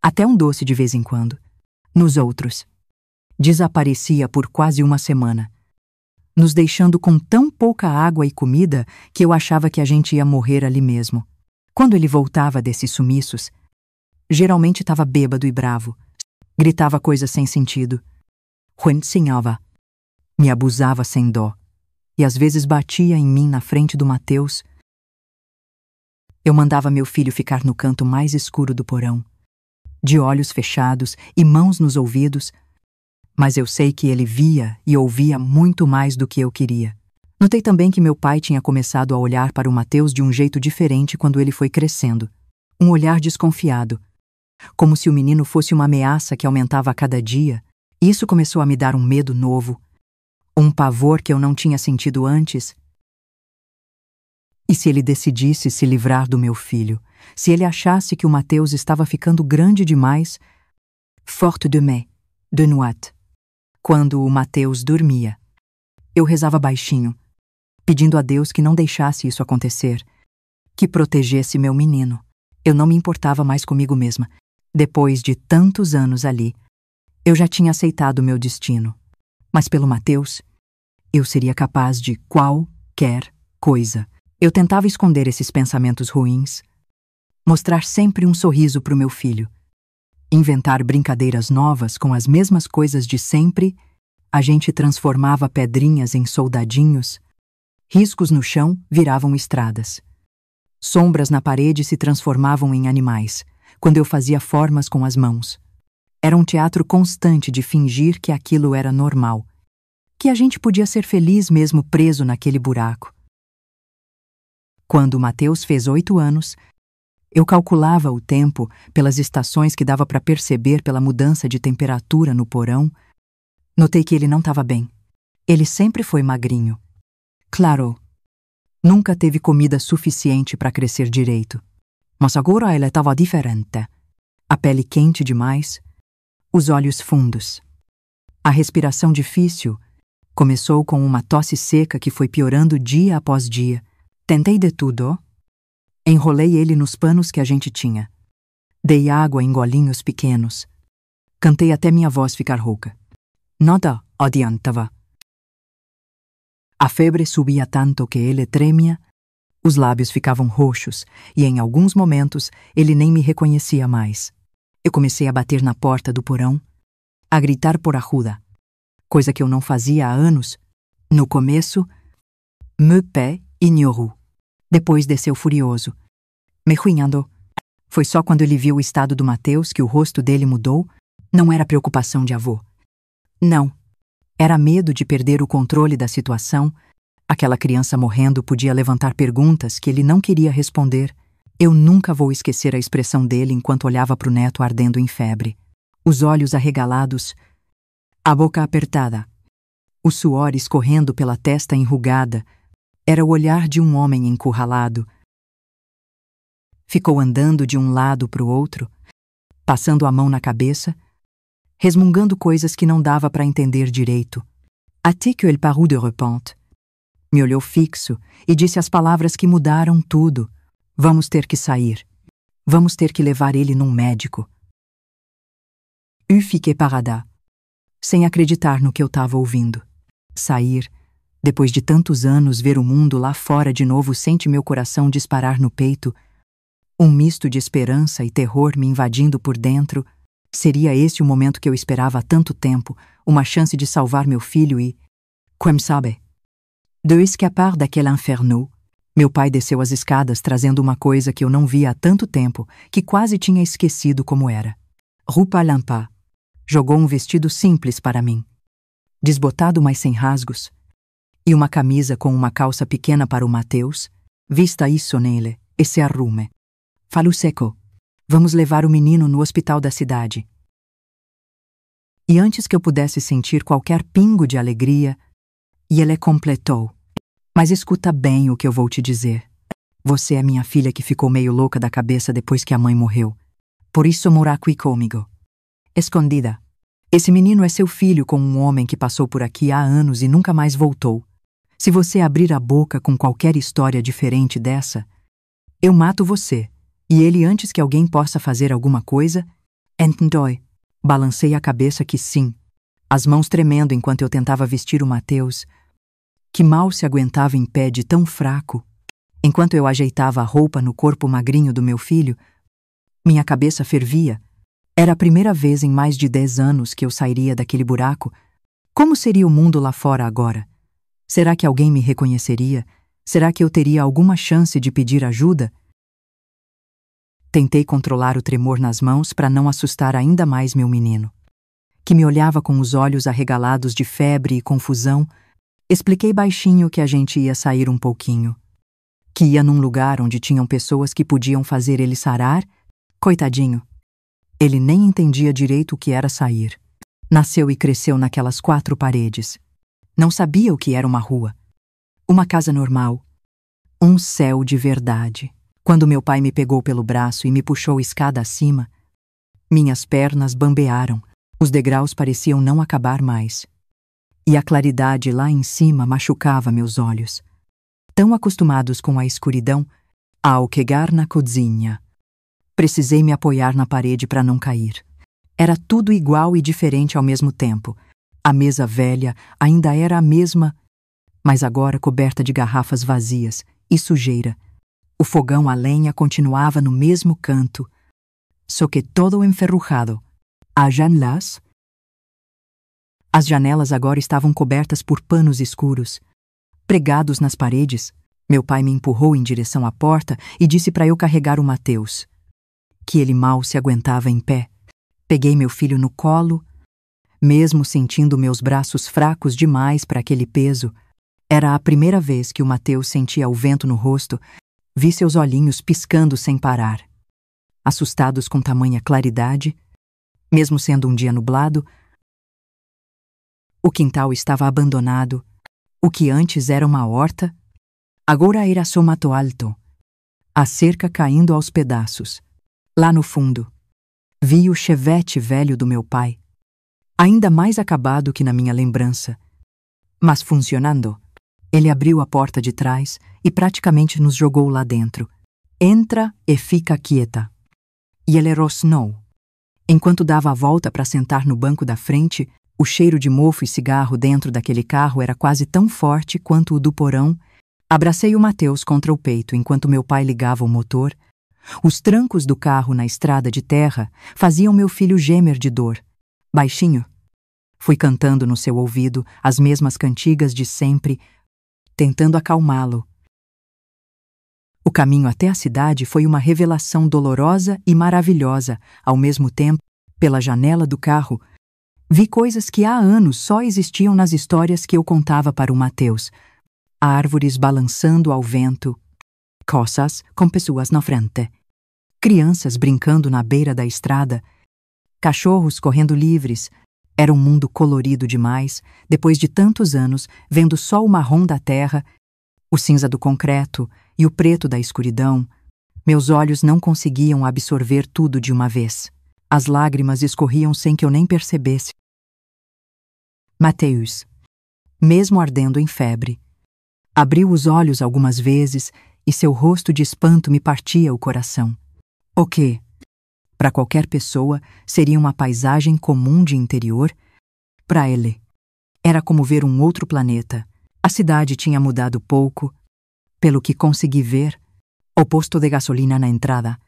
até um doce de vez em quando. Nos outros, desaparecia por quase uma semana, nos deixando com tão pouca água e comida que eu achava que a gente ia morrer ali mesmo. Quando ele voltava desses sumiços, geralmente estava bêbado e bravo. Gritava coisas sem sentido. Ruensinhava. Me abusava sem dó. E às vezes batia em mim na frente do Mateus. Eu mandava meu filho ficar no canto mais escuro do porão, de olhos fechados e mãos nos ouvidos, mas eu sei que ele via e ouvia muito mais do que eu queria. Notei também que meu pai tinha começado a olhar para o Mateus de um jeito diferente quando ele foi crescendo. Um olhar desconfiado, como se o menino fosse uma ameaça que aumentava a cada dia. Isso começou a me dar um medo novo, um pavor que eu não tinha sentido antes. E se ele decidisse se livrar do meu filho? Se ele achasse que o Mateus estava ficando grande demais? Forte de mai, de nuit. Quando o Mateus dormia, eu rezava baixinho, pedindo a Deus que não deixasse isso acontecer, que protegesse meu menino. Eu não me importava mais comigo mesma. Depois de tantos anos ali, eu já tinha aceitado meu destino. Mas pelo Mateus, eu seria capaz de qualquer coisa. Eu tentava esconder esses pensamentos ruins, mostrar sempre um sorriso para o meu filho, inventar brincadeiras novas com as mesmas coisas de sempre. A gente transformava pedrinhas em soldadinhos, riscos no chão viravam estradas. Sombras na parede se transformavam em animais, quando eu fazia formas com as mãos. Era um teatro constante de fingir que aquilo era normal, que a gente podia ser feliz mesmo preso naquele buraco. Quando Mateus fez 8 anos, eu calculava o tempo pelas estações que dava para perceber pela mudança de temperatura no porão. Notei que ele não estava bem. Ele sempre foi magrinho. Claro, nunca teve comida suficiente para crescer direito. Mas agora ele estava diferente. A pele quente demais, os olhos fundos. A respiração difícil começou com uma tosse seca que foi piorando dia após dia. Tentei de tudo. Enrolei ele nos panos que a gente tinha. Dei água em golinhos pequenos. Cantei até minha voz ficar rouca. Nada adiantava. A febre subia tanto que ele tremia, os lábios ficavam roxos e em alguns momentos ele nem me reconhecia mais. Eu comecei a bater na porta do porão, a gritar por ajuda, coisa que eu não fazia há anos. No começo, meu pé ignorou. Depois desceu furioso, me ruinando. Foi só quando ele viu o estado do Mateus que o rosto dele mudou. Não era preocupação de avô. Não. Era medo de perder o controle da situação. Aquela criança morrendo podia levantar perguntas que ele não queria responder. Eu nunca vou esquecer a expressão dele enquanto olhava para o neto ardendo em febre. Os olhos arregalados, a boca apertada, o suor escorrendo pela testa enrugada. Era o olhar de um homem encurralado. Ficou andando de um lado para o outro, passando a mão na cabeça, resmungando coisas que não dava para entender direito. Até que ele parou de repente. Me olhou fixo e disse as palavras que mudaram tudo. Vamos ter que sair. Vamos ter que levar ele num médico. Eu fiquei parada, sem acreditar no que eu estava ouvindo. Sair, depois de tantos anos, ver o mundo lá fora de novo, sente meu coração disparar no peito. Um misto de esperança e terror me invadindo por dentro. Seria esse o momento que eu esperava há tanto tempo, uma chance de salvar meu filho e, como sabe, de escapar daquele inferno. Meu pai desceu as escadas trazendo uma coisa que eu não via há tanto tempo, que quase tinha esquecido como era. Roupa limpa. Jogou um vestido simples para mim, desbotado mas sem rasgos, e uma camisa com uma calça pequena para o Mateus. Vista isso nele e se arrume. Falou seco. Vamos levar o menino no hospital da cidade. E antes que eu pudesse sentir qualquer pingo de alegria, ele completou. Mas escuta bem o que eu vou te dizer. Você é minha filha que ficou meio louca da cabeça depois que a mãe morreu. Por isso mora aqui comigo. Escondida. Esse menino é seu filho com um homem que passou por aqui há anos e nunca mais voltou. Se você abrir a boca com qualquer história diferente dessa, eu mato você. E ele antes que alguém possa fazer alguma coisa, entendeu? Balancei a cabeça que sim, as mãos tremendo enquanto eu tentava vestir o Mateus, que mal se aguentava em pé de tão fraco. Enquanto eu ajeitava a roupa no corpo magrinho do meu filho, minha cabeça fervia. Era a primeira vez em mais de 10 anos que eu sairia daquele buraco. Como seria o mundo lá fora agora? Será que alguém me reconheceria? Será que eu teria alguma chance de pedir ajuda? Tentei controlar o tremor nas mãos para não assustar ainda mais meu menino, que me olhava com os olhos arregalados de febre e confusão. Expliquei baixinho que a gente ia sair um pouquinho, que ia num lugar onde tinham pessoas que podiam fazer ele sarar. Coitadinho. Ele nem entendia direito o que era sair. Nasceu e cresceu naquelas 4 paredes. Não sabia o que era uma rua. Uma casa normal. Um céu de verdade. Quando meu pai me pegou pelo braço e me puxou escada acima, minhas pernas bambearam. Os degraus pareciam não acabar mais. E a claridade lá em cima machucava meus olhos. Tão acostumados com a escuridão, ao chegar na cozinha, precisei me apoiar na parede para não cair. Era tudo igual e diferente ao mesmo tempo. A mesa velha ainda era a mesma, mas agora coberta de garrafas vazias e sujeira. O fogão a lenha continuava no mesmo canto, só que todo enferrujado. As janelas agora estavam cobertas por panos escuros. Pregados nas paredes, meu pai me empurrou em direção à porta e disse para eu carregar o Mateus, que ele mal se aguentava em pé. Peguei meu filho no colo, mesmo sentindo meus braços fracos demais para aquele peso. Era a primeira vez que o Mateus sentia o vento no rosto. Vi seus olhinhos piscando sem parar. Assustados com tamanha claridade, mesmo sendo um dia nublado, o quintal estava abandonado. O que antes era uma horta, agora era só mato alto. A cerca caindo aos pedaços. Lá no fundo, vi o chevette velho do meu pai, ainda mais acabado que na minha lembrança, mas funcionando. Ele abriu a porta de trás e praticamente nos jogou lá dentro. Entra e fica quieta. E ele rosnou. Enquanto dava a volta para sentar no banco da frente, o cheiro de mofo e cigarro dentro daquele carro era quase tão forte quanto o do porão. Abracei o Mateus contra o peito enquanto meu pai ligava o motor. Os trancos do carro na estrada de terra faziam meu filho gemer de dor. Baixinho, fui cantando no seu ouvido as mesmas cantigas de sempre, tentando acalmá-lo. O caminho até a cidade foi uma revelação dolorosa e maravilhosa. Ao mesmo tempo, pela janela do carro, vi coisas que há anos só existiam nas histórias que eu contava para o Mateus. Árvores balançando ao vento, coisas com pessoas na frente, crianças brincando na beira da estrada, cachorros correndo livres. Era um mundo colorido demais, depois de tantos anos, vendo só o marrom da terra, o cinza do concreto e o preto da escuridão. Meus olhos não conseguiam absorver tudo de uma vez. As lágrimas escorriam sem que eu nem percebesse. Mateus, mesmo ardendo em febre, abriu os olhos algumas vezes e seu rosto de espanto me partia o coração. O que, para qualquer pessoa, seria uma paisagem comum de interior, para ele era como ver um outro planeta. A cidade tinha mudado pouco, pelo que consegui ver: o posto de gasolina na entrada,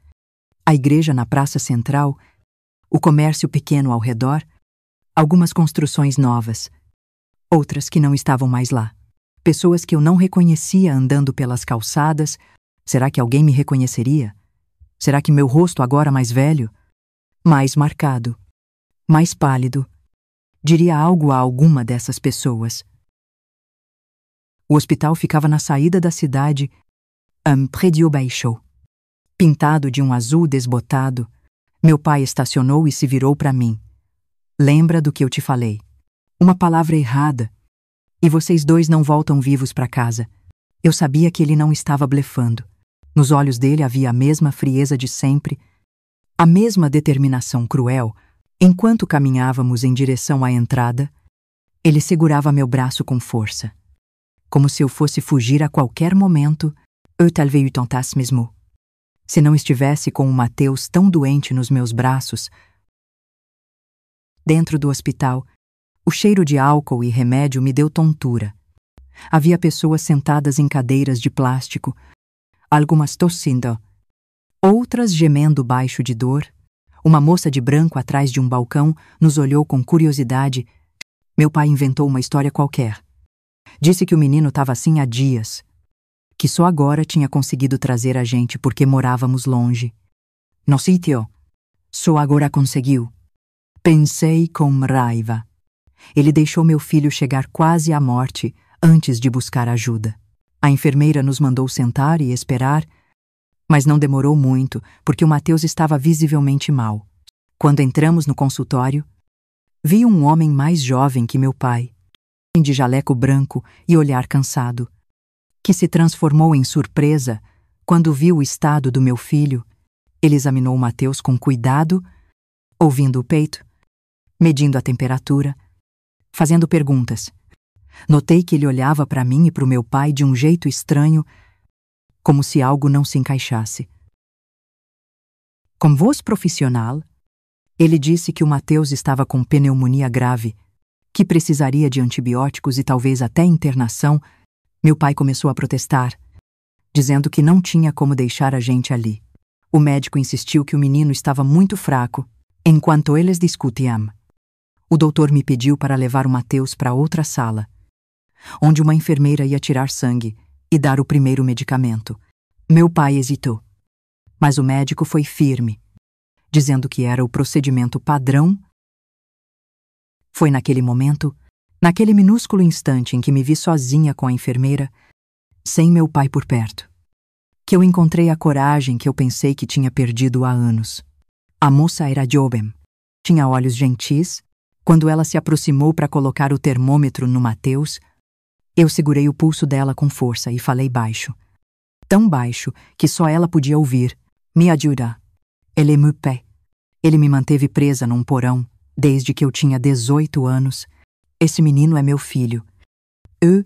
a igreja na praça central, o comércio pequeno ao redor, algumas construções novas, outras que não estavam mais lá. Pessoas que eu não reconhecia andando pelas calçadas. Será que alguém me reconheceria? Será que meu rosto agora mais velho, mais marcado, mais pálido, diria algo a alguma dessas pessoas? O hospital ficava na saída da cidade, un prédio baixo. Pintado de um azul desbotado, meu pai estacionou e se virou para mim. Lembra do que eu te falei? Uma palavra errada, e vocês dois não voltam vivos para casa. Eu sabia que ele não estava blefando. Nos olhos dele havia a mesma frieza de sempre, a mesma determinação cruel. Enquanto caminhávamos em direção à entrada, ele segurava meu braço com força, como se eu fosse fugir a qualquer momento. Eu talvez tentasse mesmo. Se não estivesse com o Mateus tão doente nos meus braços. Dentro do hospital, o cheiro de álcool e remédio me deu tontura. Havia pessoas sentadas em cadeiras de plástico, algumas tossindo, outras gemendo baixo de dor. Uma moça de branco atrás de um balcão nos olhou com curiosidade. Meu pai inventou uma história qualquer. Disse que o menino estava assim há dias, que só agora tinha conseguido trazer a gente porque morávamos longe. No sítio, só agora conseguiu. Pensei com raiva. Ele deixou meu filho chegar quase à morte antes de buscar ajuda. A enfermeira nos mandou sentar e esperar, mas não demorou muito, porque o Mateus estava visivelmente mal. Quando entramos no consultório, vi um homem mais jovem que meu pai, de jaleco branco e olhar cansado, que se transformou em surpresa quando viu o estado do meu filho. Ele examinou o Mateus com cuidado, ouvindo o peito, medindo a temperatura, fazendo perguntas. Notei que ele olhava para mim e para o meu pai de um jeito estranho, como se algo não se encaixasse. Com voz profissional, ele disse que o Mateus estava com pneumonia grave, que precisaria de antibióticos e talvez até internação. Meu pai começou a protestar, dizendo que não tinha como deixar a gente ali. O médico insistiu que o menino estava muito fraco, enquanto eles discutiam. O doutor me pediu para levar o Mateus para outra sala, onde uma enfermeira ia tirar sangue e dar o primeiro medicamento. Meu pai hesitou, mas o médico foi firme, dizendo que era o procedimento padrão. Foi naquele momento, naquele minúsculo instante em que me vi sozinha com a enfermeira, sem meu pai por perto, que eu encontrei a coragem que eu pensei que tinha perdido há anos. A moça era jovem, tinha olhos gentis. Quando ela se aproximou para colocar o termômetro no Mateus, eu segurei o pulso dela com força e falei baixo. Tão baixo que só ela podia ouvir. Me ajuda. Ele me paie. Ele me manteve presa num porão desde que eu tinha 18 anos. Esse menino é meu filho. Eu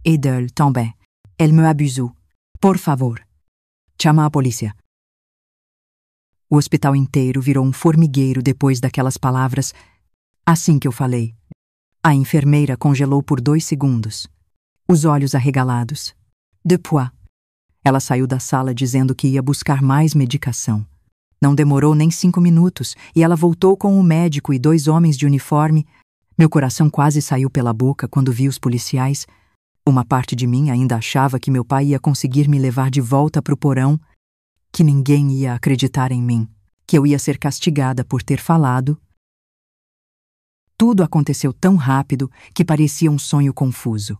e d'elle também. Elle me abusou. Por favor. Chama a polícia. O hospital inteiro virou um formigueiro depois daquelas palavras. Assim que eu falei, a enfermeira congelou por 2 segundos, os olhos arregalados. Depois, ela saiu da sala dizendo que ia buscar mais medicação. Não demorou nem 5 minutos e ela voltou com o médico e 2 homens de uniforme. Meu coração quase saiu pela boca quando vi os policiais. Uma parte de mim ainda achava que meu pai ia conseguir me levar de volta para o porão, que ninguém ia acreditar em mim, que eu ia ser castigada por ter falado. Tudo aconteceu tão rápido que parecia um sonho confuso.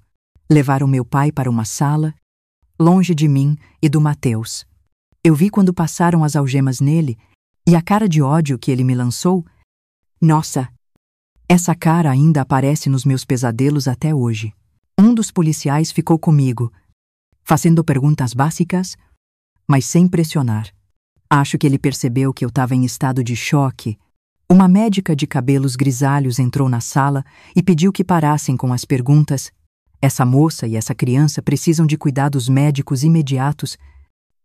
Levaram meu pai para uma sala, longe de mim e do Mateus. Eu vi quando passaram as algemas nele e a cara de ódio que ele me lançou. Nossa, essa cara ainda aparece nos meus pesadelos até hoje. Um dos policiais ficou comigo, fazendo perguntas básicas, mas sem pressionar. Acho que ele percebeu que eu estava em estado de choque. Uma médica de cabelos grisalhos entrou na sala e pediu que parassem com as perguntas. Essa moça e essa criança precisam de cuidados médicos imediatos.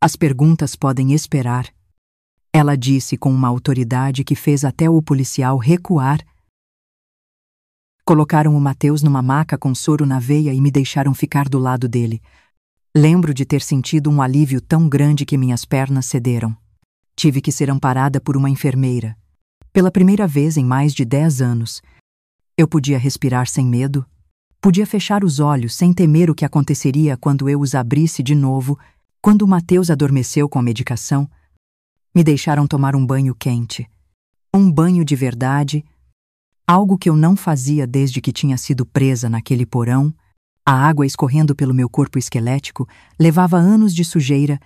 As perguntas podem esperar. Ela disse com uma autoridade que fez até o policial recuar. Colocaram o Mateus numa maca com soro na veia e me deixaram ficar do lado dele. Lembro de ter sentido um alívio tão grande que minhas pernas cederam. Tive que ser amparada por uma enfermeira. Pela primeira vez em mais de 10 anos, eu podia respirar sem medo, podia fechar os olhos sem temer o que aconteceria quando eu os abrisse de novo. Quando o Mateus adormeceu com a medicação, me deixaram tomar um banho quente. Um banho de verdade, algo que eu não fazia desde que tinha sido presa naquele porão. A água escorrendo pelo meu corpo esquelético levava anos de sujeira,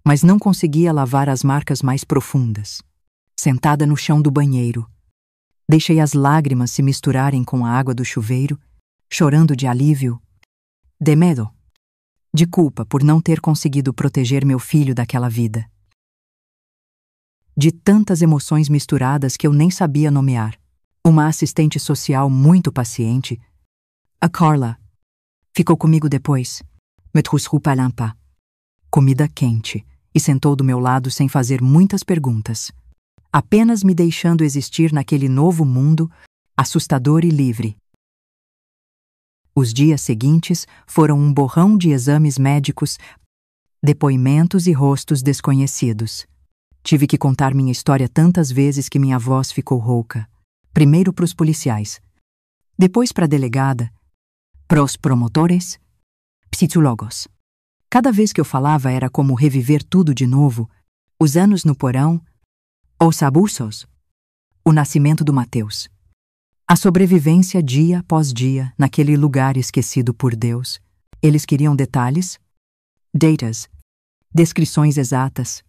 mas não conseguia lavar as marcas mais profundas. Sentada no chão do banheiro, deixei as lágrimas se misturarem com a água do chuveiro, chorando de alívio, de medo, de culpa por não ter conseguido proteger meu filho daquela vida. De tantas emoções misturadas que eu nem sabia nomear. Uma assistente social muito paciente, a Carla, ficou comigo depois, me trouxe roupa limpa, comida quente, e sentou do meu lado sem fazer muitas perguntas, apenas me deixando existir naquele novo mundo, assustador e livre. Os dias seguintes foram um borrão de exames médicos Depoimentos e rostos desconhecidos. Tive que contar minha história tantas vezes que minha voz ficou rouca. Primeiro para os policiais, depois para a delegada, para os promotores, psicólogos. Cada vez que eu falava era como reviver tudo de novo, os anos no porão, os abusos, o nascimento do Mateus. A sobrevivência dia após dia naquele lugar esquecido por Deus. Eles queriam detalhes, datas, descrições exatas.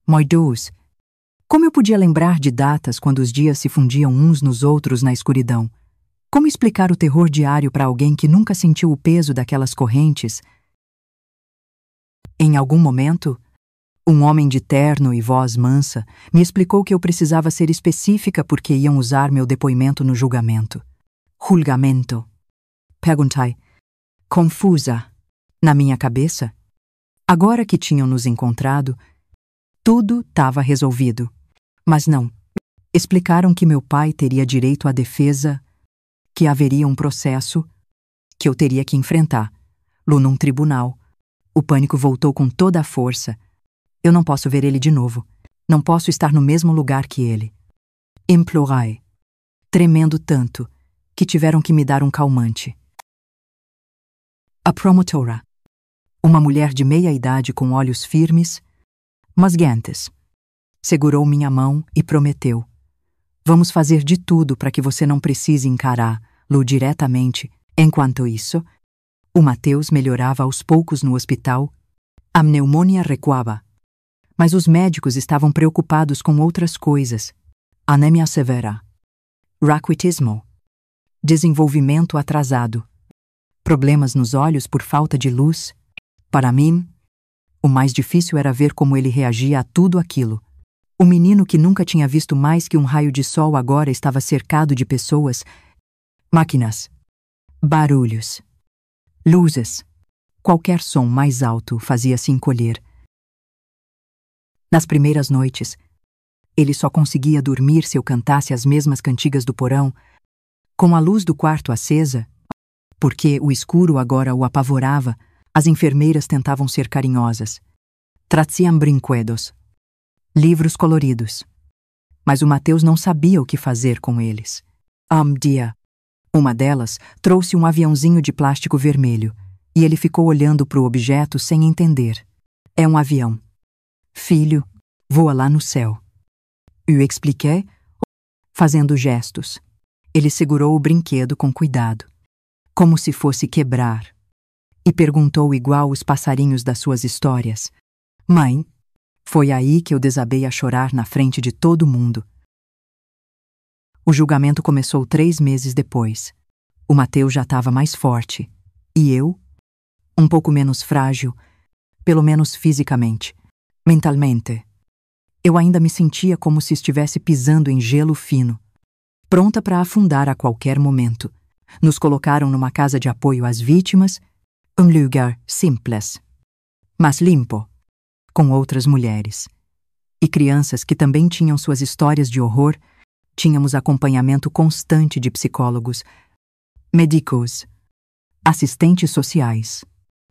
Meu Deus, como eu podia lembrar de datas quando os dias se fundiam uns nos outros na escuridão? Como explicar o terror diário para alguém que nunca sentiu o peso daquelas correntes? Em algum momento, um homem de terno e voz mansa me explicou que eu precisava ser específica porque iam usar meu depoimento no julgamento. Julgamento. Perguntei, confusa, na minha cabeça. Agora que tinham nos encontrado, tudo estava resolvido. Mas não. Explicaram que meu pai teria direito à defesa, que haveria um processo, que eu teria que enfrentar, num tribunal. O pânico voltou com toda a força. Eu não posso ver ele de novo. Não posso estar no mesmo lugar que ele. Implorei, tremendo tanto, que tiveram que me dar um calmante. A promotora, uma mulher de meia-idade com olhos firmes, mas guentes, segurou minha mão e prometeu: vamos fazer de tudo para que você não precise encará-lo diretamente. Enquanto isso, o Mateus melhorava aos poucos no hospital. A pneumonia recuava. Mas os médicos estavam preocupados com outras coisas. Anemia severa, raquitismo, desenvolvimento atrasado, problemas nos olhos por falta de luz. Para mim, o mais difícil era ver como ele reagia a tudo aquilo. O menino que nunca tinha visto mais que um raio de sol agora estava cercado de pessoas, máquinas, barulhos, luzes. Qualquer som mais alto fazia-se encolher. Nas primeiras noites, ele só conseguia dormir se eu cantasse as mesmas cantigas do porão, com a luz do quarto acesa, porque o escuro agora o apavorava. As enfermeiras tentavam ser carinhosas. Traziam brinquedos, livros coloridos. Mas o Mateus não sabia o que fazer com eles. Dia. Uma delas trouxe um aviãozinho de plástico vermelho, e ele ficou olhando para o objeto sem entender. É um avião. Filho, voa lá no céu. Eu expliquei, fazendo gestos. Ele segurou o brinquedo com cuidado, como se fosse quebrar, e perguntou igual os passarinhos das suas histórias: mãe? Foi aí que eu desabei a chorar na frente de todo mundo. O julgamento começou 3 meses depois. O Mateus já estava mais forte, e eu, um pouco menos frágil, pelo menos fisicamente. Mentalmente, eu ainda me sentia como se estivesse pisando em gelo fino, pronta para afundar a qualquer momento. Nos colocaram numa casa de apoio às vítimas, um lugar simples, mas limpo, com outras mulheres e crianças que também tinham suas histórias de horror. Tínhamos acompanhamento constante de psicólogos, médicos, assistentes sociais.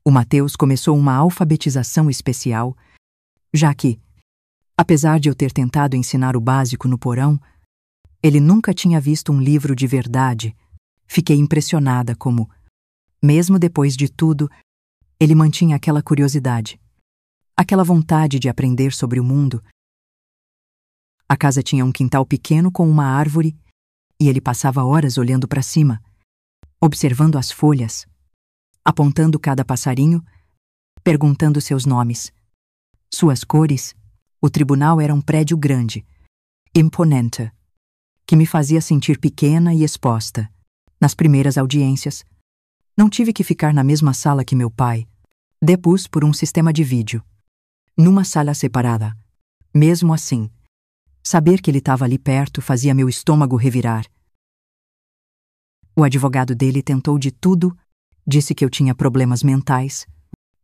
O Mateus começou uma alfabetização especial, já que, apesar de eu ter tentado ensinar o básico no porão, ele nunca tinha visto um livro de verdade. Fiquei impressionada como, mesmo depois de tudo, ele mantinha aquela curiosidade, aquela vontade de aprender sobre o mundo. A casa tinha um quintal pequeno com uma árvore, e ele passava horas olhando para cima, observando as folhas, apontando cada passarinho, perguntando seus nomes, suas cores. O tribunal era um prédio grande, imponente, que me fazia sentir pequena e exposta. Nas primeiras audiências, não tive que ficar na mesma sala que meu pai. Depus por um sistema de vídeo, numa sala separada. Mesmo assim, saber que ele estava ali perto fazia meu estômago revirar. O advogado dele tentou de tudo, disse que eu tinha problemas mentais,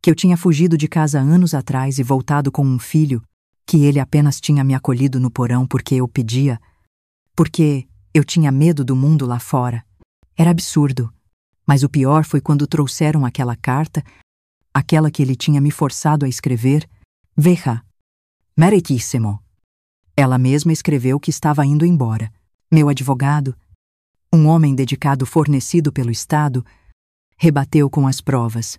que eu tinha fugido de casa anos atrás e voltado com um filho, que ele apenas tinha me acolhido no porão porque eu pedia, porque eu tinha medo do mundo lá fora. Era absurdo, mas o pior foi quando trouxeram aquela carta, aquela que ele tinha me forçado a escrever, veja, meritissimo. Ela mesma escreveu que estava indo embora. Meu advogado, um homem dedicado fornecido pelo Estado, rebateu com as provas.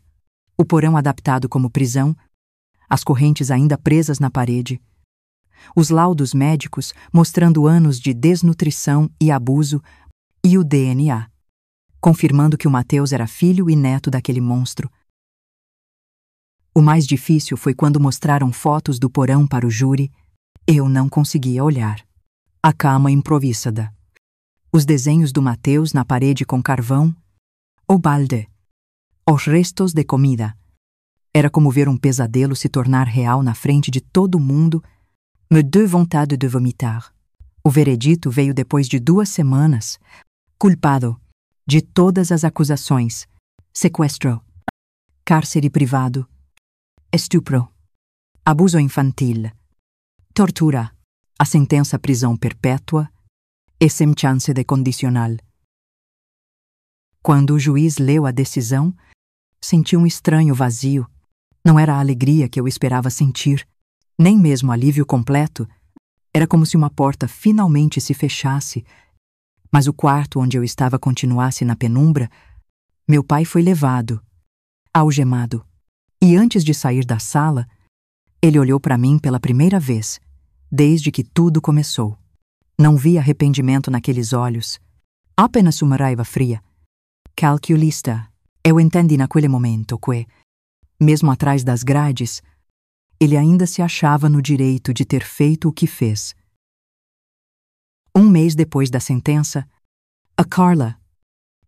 O porão adaptado como prisão, as correntes ainda presas na parede, os laudos médicos mostrando anos de desnutrição e abuso e o DNA, confirmando que o Mateus era filho e neto daquele monstro. O mais difícil foi quando mostraram fotos do porão para o júri. Eu não conseguia olhar. A cama improvisada. Os desenhos do Mateus na parede com carvão. O balde. Os restos de comida. Era como ver um pesadelo se tornar real na frente de todo mundo. Me deu vontade de vomitar. O veredito veio depois de 2 semanas. Culpado de todas as acusações. Sequestro. Cárcere privado. Estupro. Abuso infantil. Tortura. A sentença prisão perpétua e sem chance de condicional. Quando o juiz leu a decisão, senti um estranho vazio. Não era a alegria que eu esperava sentir, nem mesmo alívio completo. Era como se uma porta finalmente se fechasse, mas o quarto onde eu estava continuasse na penumbra. Meu pai foi levado, algemado, e antes de sair da sala, ele olhou para mim pela primeira vez, desde que tudo começou. Não vi arrependimento naqueles olhos, apenas uma raiva fria. Calculista, eu entendi naquele momento que, mesmo atrás das grades, ele ainda se achava no direito de ter feito o que fez. 1 mês depois da sentença, a Carla,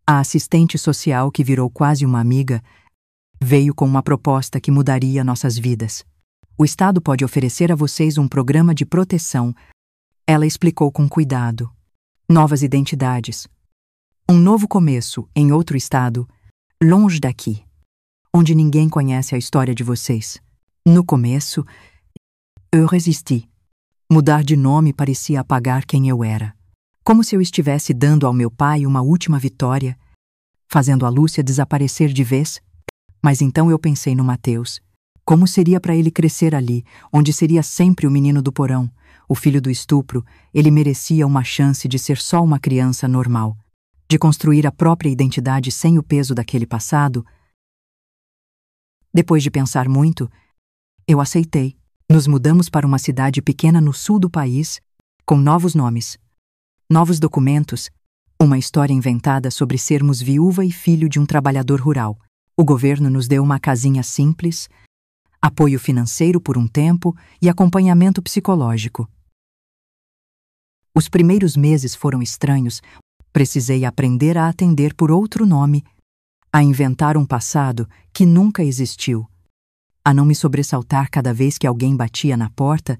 a assistente social que virou quase uma amiga, veio com uma proposta que mudaria nossas vidas. O Estado pode oferecer a vocês um programa de proteção. Ela explicou com cuidado. Novas identidades. Um novo começo em outro estado, longe daqui, onde ninguém conhece a história de vocês. No começo, eu resisti. Mudar de nome parecia apagar quem eu era. Como se eu estivesse dando ao meu pai uma última vitória, fazendo a Lúcia desaparecer de vez. Mas então eu pensei no Mateus. Como seria para ele crescer ali, onde seria sempre o menino do porão, o filho do estupro? Ele merecia uma chance de ser só uma criança normal, de construir a própria identidade sem o peso daquele passado. Depois de pensar muito, eu aceitei. Nos mudamos para uma cidade pequena no sul do país, com novos nomes, novos documentos, uma história inventada sobre sermos viúva e filho de um trabalhador rural. O governo nos deu uma casinha simples, apoio financeiro por um tempo e acompanhamento psicológico. Os primeiros meses foram estranhos. Precisei aprender a atender por outro nome, a inventar um passado que nunca existiu, a não me sobressaltar cada vez que alguém batia na porta.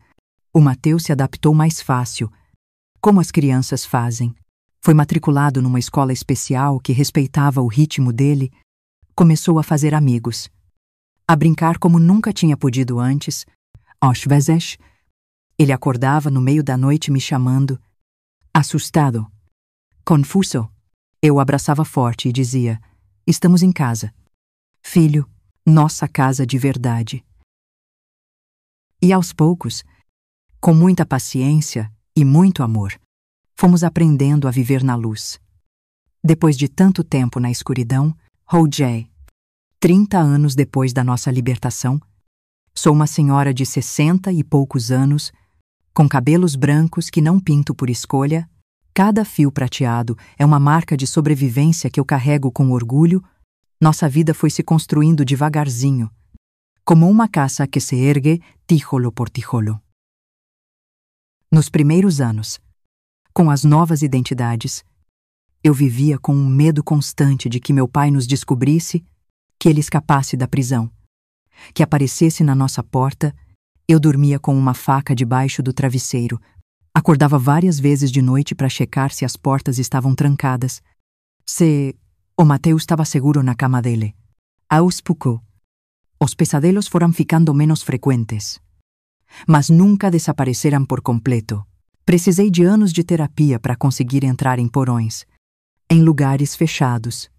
O Mateus se adaptou mais fácil, como as crianças fazem. Foi matriculado numa escola especial que respeitava o ritmo dele. Começou a fazer amigos, a brincar como nunca tinha podido antes. Às vezes, ele acordava no meio da noite me chamando. Assustado, confuso, eu o abraçava forte e dizia: estamos em casa. Filho, nossa casa de verdade. E aos poucos, com muita paciência e muito amor, fomos aprendendo a viver na luz. Depois de tanto tempo na escuridão, Roger, 30 anos depois da nossa libertação, sou uma senhora de 60 e poucos anos, com cabelos brancos que não pinto por escolha. Cada fio prateado é uma marca de sobrevivência que eu carrego com orgulho. Nossa vida foi se construindo devagarzinho, como uma casa que se ergue tijolo por tijolo. Nos primeiros anos, com as novas identidades, eu vivia com um medo constante de que meu pai nos descobrisse, que ele escapasse da prisão, que aparecesse na nossa porta. Eu dormia com uma faca debaixo do travesseiro. Acordava várias vezes de noite para checar se as portas estavam trancadas, se o Mateus estava seguro na cama dele. Aos poucos, os pesadelos foram ficando menos frequentes, mas nunca desapareceram por completo. Precisei de anos de terapia para conseguir entrar em porões, em lugares fechados,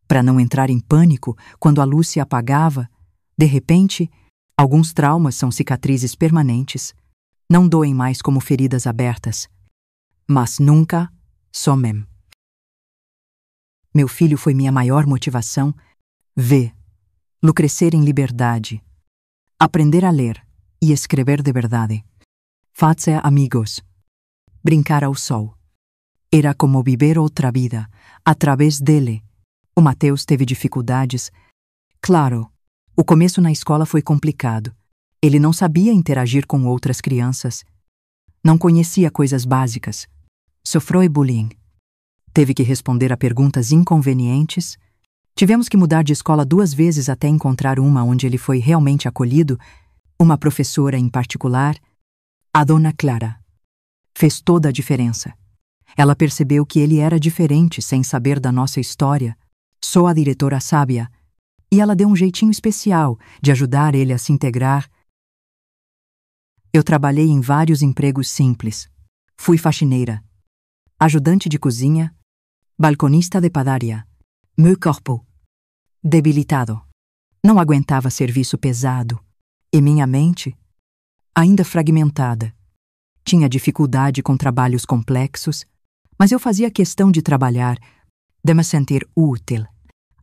para não entrar em pânico quando a luz se apagava, De repente, alguns traumas são cicatrizes permanentes, não doem mais como feridas abertas, mas nunca somem. Meu filho foi minha maior motivação. Vê-lo crescer em liberdade, aprender a ler e escrever de verdade, fazer amigos, brincar ao sol. Era como viver outra vida, através dele. O Mateus teve dificuldades. Claro, o começo na escola foi complicado. Ele não sabia interagir com outras crianças. Não conhecia coisas básicas. Sofreu bullying. Teve que responder a perguntas inconvenientes. Tivemos que mudar de escola 2 vezes até encontrar uma onde ele foi realmente acolhido. Uma professora em particular, a Dona Clara, fez toda a diferença. Ela percebeu que ele era diferente sem saber da nossa história. Só a diretora sábia. E ela deu um jeitinho especial de ajudar ele a se integrar. Eu trabalhei em vários empregos simples. Fui faxineira, ajudante de cozinha, balconista de padaria. Meu corpo, debilitado, não aguentava serviço pesado. E minha mente, ainda fragmentada, tinha dificuldade com trabalhos complexos, mas eu fazia questão de trabalhar, de me sentir útil.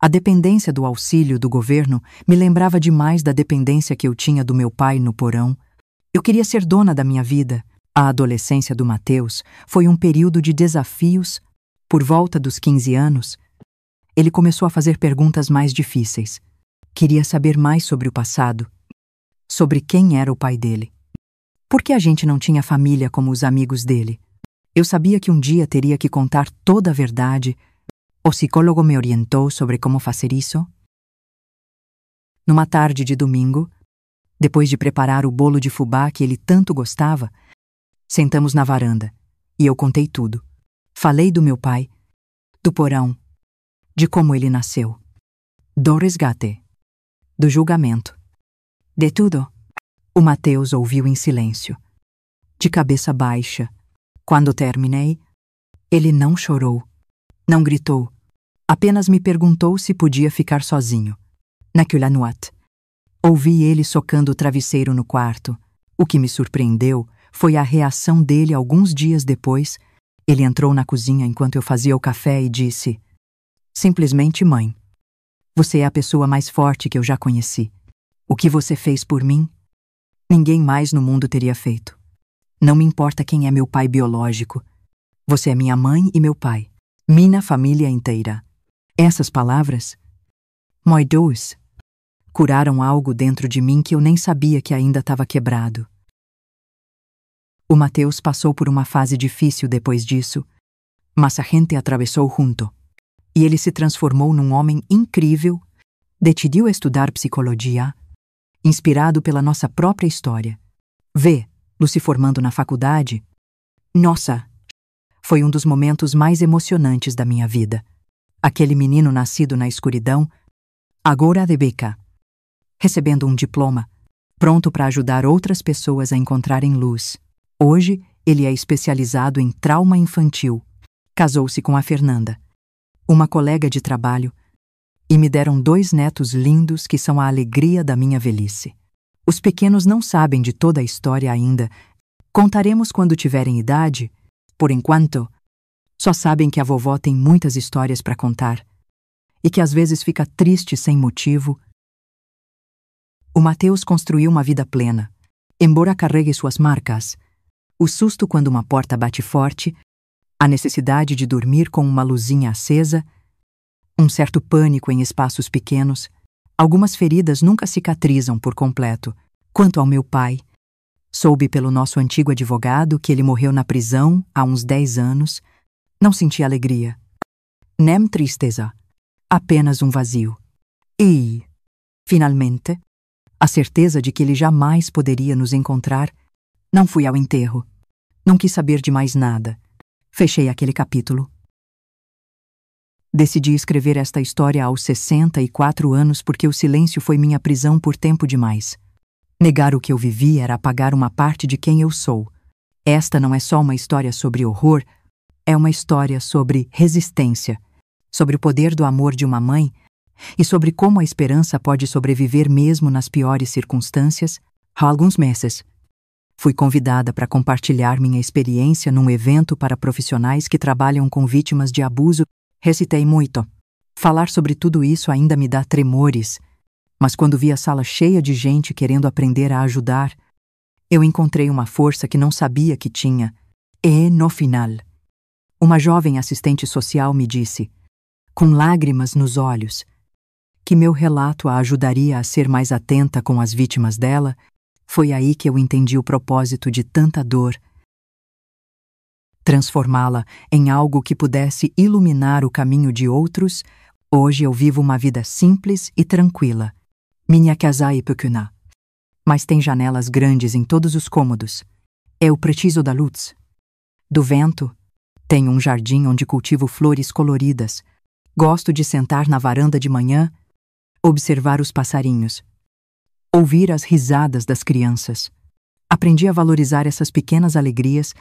A dependência do auxílio do governo me lembrava demais da dependência que eu tinha do meu pai no porão. Eu queria ser dona da minha vida. A adolescência do Mateus foi um período de desafios. Por volta dos 15 anos, ele começou a fazer perguntas mais difíceis. Queria saber mais sobre o passado, sobre quem era o pai dele. Por que a gente não tinha família como os amigos dele? Eu sabia que um dia teria que contar toda a verdade. O psicólogo me orientou sobre como fazer isso. Numa tarde de domingo, depois de preparar o bolo de fubá que ele tanto gostava, sentamos na varanda e eu contei tudo. Falei do meu pai, do porão, de como ele nasceu, do resgate, do julgamento, de tudo. O Mateus ouviu em silêncio, de cabeça baixa. Quando terminei, ele não chorou, não gritou, apenas me perguntou se podia ficar sozinho. Naquela noite, ouvi ele socando o travesseiro no quarto. O que me surpreendeu foi a reação dele alguns dias depois. Ele entrou na cozinha enquanto eu fazia o café e disse: simplesmente, mãe, você é a pessoa mais forte que eu já conheci. O que você fez por mim, ninguém mais no mundo teria feito. Não me importa quem é meu pai biológico. Você é minha mãe e meu pai. Minha família inteira. Essas palavras, moi Deus, curaram algo dentro de mim que eu nem sabia que ainda estava quebrado. O Mateus passou por uma fase difícil depois disso, mas a gente atravessou junto. E ele se transformou num homem incrível, decidiu estudar psicologia, inspirado pela nossa própria história. Vê-lo se formando na faculdade. Nossa, foi um dos momentos mais emocionantes da minha vida. Aquele menino nascido na escuridão, agora de beca, recebendo um diploma, pronto para ajudar outras pessoas a encontrarem luz. Hoje, ele é especializado em trauma infantil. Casou-se com a Fernanda, uma colega de trabalho, e me deram 2 netos lindos que são a alegria da minha velhice. Os pequenos não sabem de toda a história ainda. Contaremos quando tiverem idade. Por enquanto, só sabem que a vovó tem muitas histórias para contar e que às vezes fica triste sem motivo. O Mateus construiu uma vida plena, embora carregue suas marcas. O susto quando uma porta bate forte, a necessidade de dormir com uma luzinha acesa, um certo pânico em espaços pequenos. Algumas feridas nunca cicatrizam por completo. Quanto ao meu pai, soube pelo nosso antigo advogado que ele morreu na prisão há uns 10 anos. Não senti alegria, nem tristeza, apenas um vazio. E, finalmente, a certeza de que ele jamais poderia nos encontrar. Não fui ao enterro. Não quis saber de mais nada. Fechei aquele capítulo. Decidi escrever esta história aos 64 anos porque o silêncio foi minha prisão por tempo demais. Negar o que eu vivi era apagar uma parte de quem eu sou. Esta não é só uma história sobre horror, é uma história sobre resistência, sobre o poder do amor de uma mãe e sobre como a esperança pode sobreviver mesmo nas piores circunstâncias, há alguns meses. Fui convidada para compartilhar minha experiência num evento para profissionais que trabalham com vítimas de abuso. Recitei muito. Falar sobre tudo isso ainda me dá tremores, mas quando vi a sala cheia de gente querendo aprender a ajudar, eu encontrei uma força que não sabia que tinha. E, no final, uma jovem assistente social me disse, com lágrimas nos olhos, que meu relato a ajudaria a ser mais atenta com as vítimas dela. Foi aí que eu entendi o propósito de tanta dor. Transformá-la em algo que pudesse iluminar o caminho de outros. Hoje eu vivo uma vida simples e tranquila. Minha casa é pequena, mas tem janelas grandes em todos os cômodos. Eu preciso da luz, do vento. Tenho um jardim onde cultivo flores coloridas. Gosto de sentar na varanda de manhã, observar os passarinhos, ouvir as risadas das crianças. Aprendi a valorizar essas pequenas alegrias.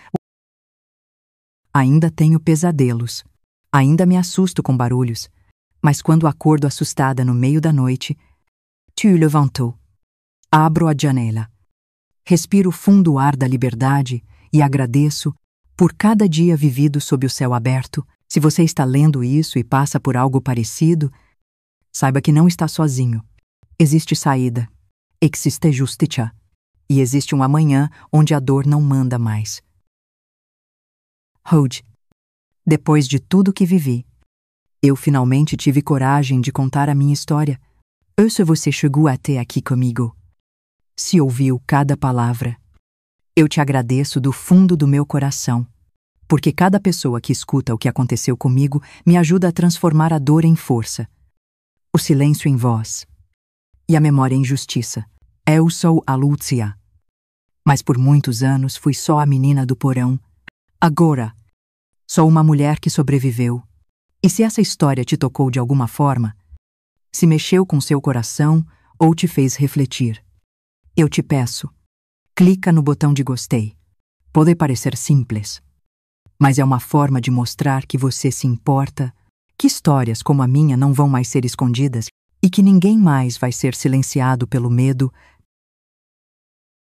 Ainda tenho pesadelos. Ainda me assusto com barulhos. Mas quando acordo assustada no meio da noite, tu levantou. Abro a janela. Respiro fundo o ar da liberdade e agradeço por cada dia vivido sob o céu aberto. Se você está lendo isso e passa por algo parecido, saiba que não está sozinho. Existe saída. Existe justiça. E existe um amanhã onde a dor não manda mais. Hoje, depois de tudo que vivi, eu finalmente tive coragem de contar a minha história. Se você chegou até aqui comigo, se ouviu cada palavra, eu te agradeço do fundo do meu coração, porque cada pessoa que escuta o que aconteceu comigo me ajuda a transformar a dor em força, o silêncio em voz e a memória em justiça. Eu sou a Lúcia, mas por muitos anos fui só a menina do porão. Agora, sou uma mulher que sobreviveu. E se essa história te tocou de alguma forma, se mexeu com seu coração ou te fez refletir, eu te peço, clica no botão de gostei. Pode parecer simples, mas é uma forma de mostrar que você se importa, que histórias como a minha não vão mais ser escondidas e que ninguém mais vai ser silenciado pelo medo